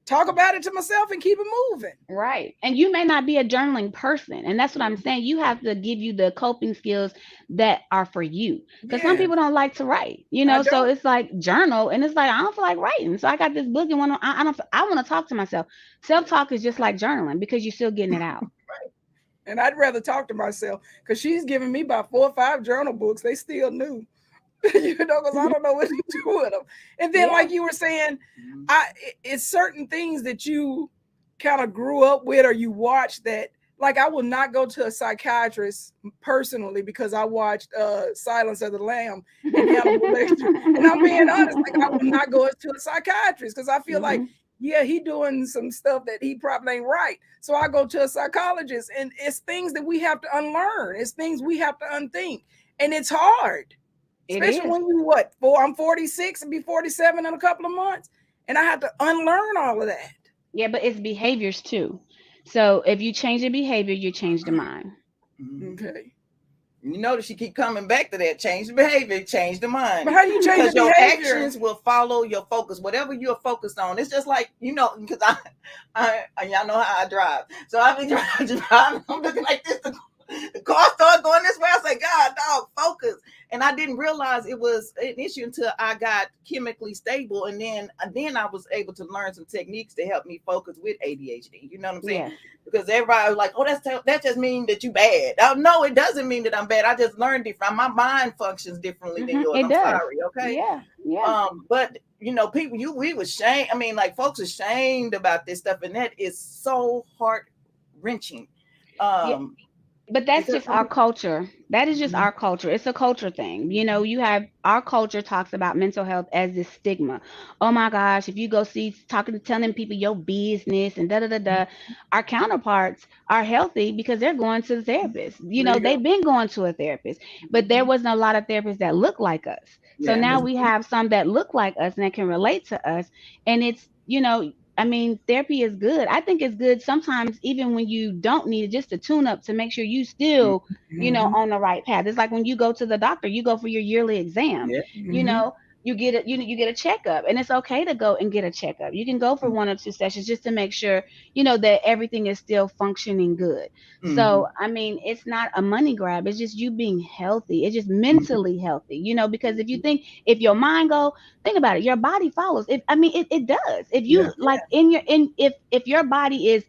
talk about it to myself and keep it moving. Right. And you may not be a journaling person. And that's what I'm saying. You have to give you the coping skills that are for you. Because some people don't like to write, so it's like journal. And it's like, I don't feel like writing. So I got this book and I want to talk to myself. Self-talk is just like journaling because you're still getting it out. Right. And I'd rather talk to myself, because she's giving me about 4 or 5 journal books. They still new. Because I don't know what to do with them. And then, like you were saying, it's certain things that you kind of grew up with or you watched that, like, I will not go to a psychiatrist personally because I watched Silence of the Lamb and Hannibal Lecter. And I'm being honest, like, I will not go to a psychiatrist because I feel like, he doing some stuff that he probably ain't right. So I go to a psychologist, and it's things that we have to unlearn. It's things we have to unthink. And it's hard. Especially when you I'm 46 and be 47 in a couple of months, and I have to unlearn all of that. Yeah, but it's behaviors too. So if you change the behavior, you change the mind. Okay. You notice you keep coming back to that. Change the behavior, change the mind. But how do you change the behavior? Because your actions will follow your focus. Whatever you're focused on. It's just like, because I y'all know how I drive. So I be driving. I'm looking like this. The car started going this way. I say, God, dog, focus. And I didn't realize it was an issue until I got chemically stable. And then I was able to learn some techniques to help me focus with ADHD. You know what I'm saying? Yeah. Because everybody was like, oh, that just means that you bad. Oh, no, it doesn't mean that I'm bad. I just learned different. My mind functions differently than yours. I'm sorry. Okay. Yeah. But people, we were shamed. I mean, like, folks are shamed about this stuff. And that is so heart wrenching. But that's Because just our culture. That is just our culture. It's a culture thing. You have our culture talks about mental health as this stigma. Oh my gosh, if you go see talking to telling people your business and da da da da, our counterparts are healthy because they're going to the therapist. There you go. They've been going to a therapist, but there wasn't a lot of therapists that look like us. So yeah, now that's, we have some that look like us and that can relate to us. And I mean, therapy is good. I think it's good sometimes, even when you don't need it, just to tune up to make sure you still, Mm-hmm. on the right path. It's like when you go to the doctor, you go for your yearly exam. yeah. You Mm-hmm. know, you get it. You get a checkup, and it's okay to go and get a checkup. You can go for 1 or 2 sessions just to make sure that everything is still functioning good. Mm-hmm. So, I mean, it's not a money grab. It's just you being healthy. It's just mentally healthy. Because if your mind go, think about it, your body follows. It does. If Yeah. you like in your in if your body is,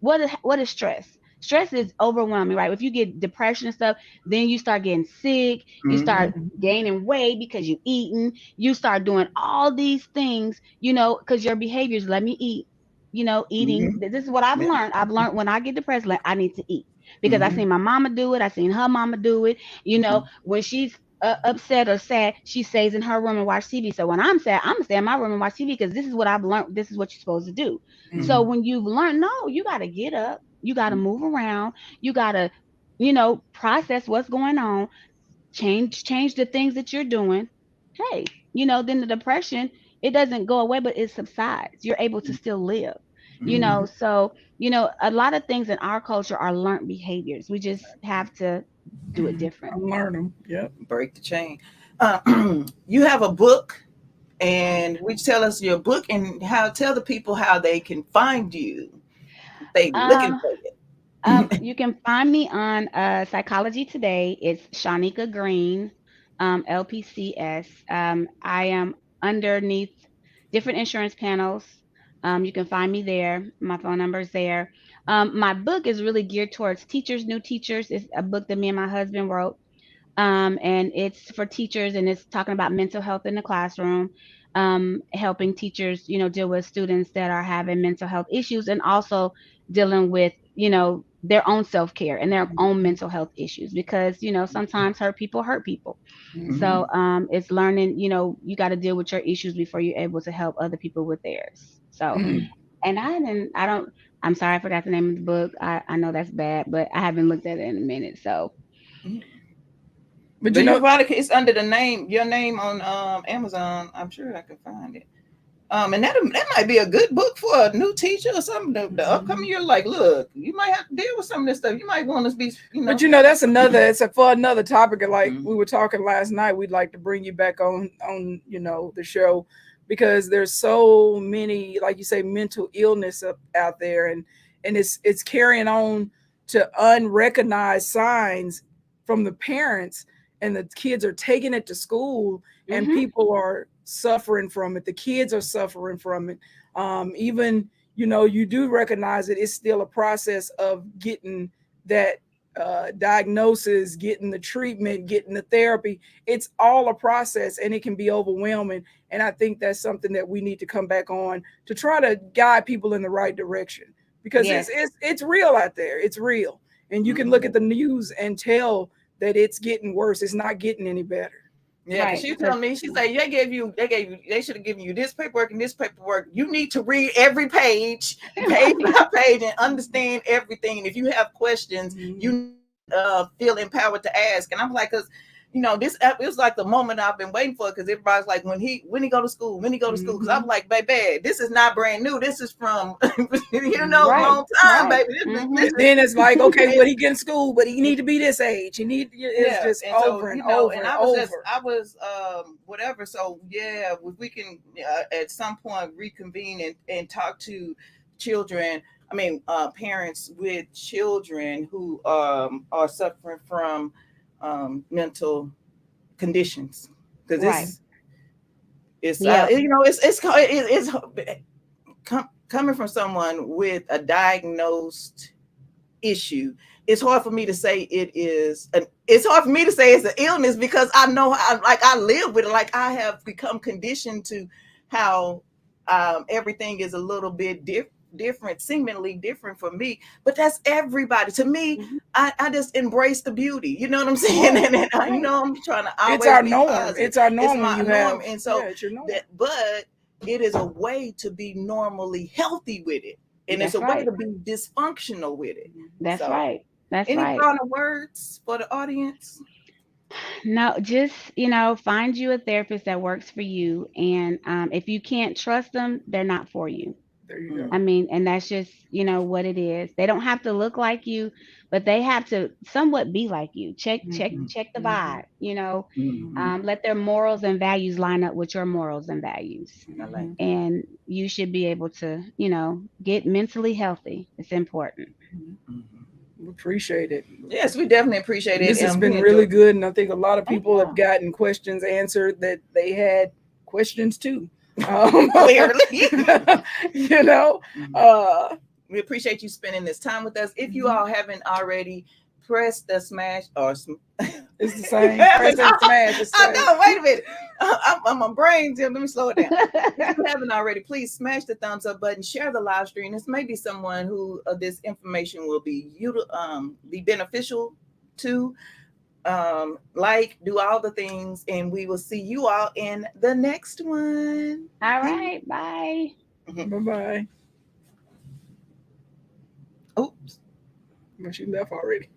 what is stress? Stress is overwhelming, right? If you get depression and stuff, then you start getting sick, you start Mm-hmm. Mm-hmm. gaining weight because you eating, you start doing all these things, because your behaviors, let me eat, eating. Mm-hmm. This is what I've Yeah. learned. I've learned when I get depressed, like, I need to eat because I Mm-hmm. seen my mama do it. I seen her mama do it. When she's upset or sad, she stays in her room and watch TV. So when I'm sad, I'm gonna stay in my room and watch TV because this is what I've learned. This is what you're supposed to do. So Mm-hmm. Mm-hmm. when you've learned, no, you got to get up, you got to move around, you got to, process what's going on, change the things that you're doing. Hey, then the depression, it doesn't go away, but it subsides. You're able to still live. Mm-hmm. So a lot of things in our culture are learned behaviors. We just have to do it different. Unlearn them. Yep. Break the chain. Uh, you have a book, and would you tell us your book and tell the people how they can find you if they looking Um, for you. you can find me on Psychology Today. It's Shaunnika Green, LPC-S. I am underneath different insurance panels. You can find me there. My phone number is there. My book is really geared towards teachers, new teachers. It's a book that me and my husband wrote, and it's for teachers, and it's talking about mental health in the classroom, helping teachers, deal with students that are having mental health issues, and also dealing with, their own self care and their own mental health issues, because sometimes hurt people. Mm-hmm. So it's learning, you got to deal with your issues before you're able to help other people with theirs. So, Mm-hmm. and I don't. I'm sorry, I forgot the name of the book. I know that's bad, but I haven't looked at it in a minute. So But But you probably it's under the name your name on Amazon. I'm sure I can find it. And that might be a good book for a new teacher or something. The upcoming year, like, look, you might have to deal with some of this stuff. You might want to be, But that's another. It's for another topic. Like Mhm. we were talking last night, we'd like to bring you back on the show, because there's so many, like you say, mental illness out there, and it's carrying on to unrecognized signs from the parents, and the kids are taking it to school, and hmm people are suffering from it. The kids are suffering from it. Even you do recognize it. It's still a process of getting that diagnosis, getting the treatment, getting the therapy. It's all a process, and it can be overwhelming. And I think that's something that we need to come back on to try to guide people in the right direction, because yes. it's real out there. It's real, and you can look Mhm. at the news and tell that it's getting worse. It's not getting any better. Yeah, because Right, she because told me, she said they should have given you this paperwork and this paperwork. You need to read every page, page by page, and understand everything. And if you have questions, Mm-hmm. you feel empowered to ask. And I'm like, because this it was like the moment I've been waiting for, because everybody's like, when he go to school, when he go to school. Because I'm like, baby, this is not brand new. This is from right, long time, right. baby. This And is then it's like, okay, what he get in school, but he need to be this age. He need it's yeah. just And so over and over and and I was over. whatever. So yeah, if we can at some point reconvene and talk to children, I mean parents with children who are suffering from mental conditions, because Right. it's Yeah. coming from someone with a diagnosed issue. It's hard for me to say it's hard for me to say it's an illness, because I know I live with it. Like, I have become conditioned to how everything is a little bit different, seemingly different for me, but that's everybody. To me, Mhm. I just embrace the beauty. You know what I'm saying? Right, And I Right. know I'm trying to always it's our be norm. positive. It's our norm It's when my you norm, have and so it's your norm. that, but it is a way to be normally healthy with it, and it's a That's way right. to be dysfunctional with it. That's So, right. That's any right. final words for the audience? No, just, find you a therapist that works for you. And if you can't trust them, they're not for you. There you Mm, I go. mean, and that's just, what it is. They don't have to look like you, but they have to somewhat be like you. Mhm, Check the mhm, vibe. mhm. Let their morals and values line up with your morals and values. I like mhm, that. And you should be able to, get mentally healthy. It's important. mhm. Mhm. We appreciate it. Yes, we definitely appreciate And it. this has We been enjoy. really good, and I think a lot of Thank people have you. gotten questions answered that they had questions too. Um, Clearly. you know, Mhm. uh, We appreciate you spending this time with us. If you mhm. all haven't already, press the smash or It's the you same. Press haven't. and smash. It's the I same. know. Wait a minute. I'm a brain, Tim. Let me slow it down. If you haven't already, please smash the thumbs up button. Share the live stream. This may be someone who this information will be beneficial to. Do all the things, and we will see you all in the next one. All Peace. right. Bye. Bye bye. Oops. But she left already.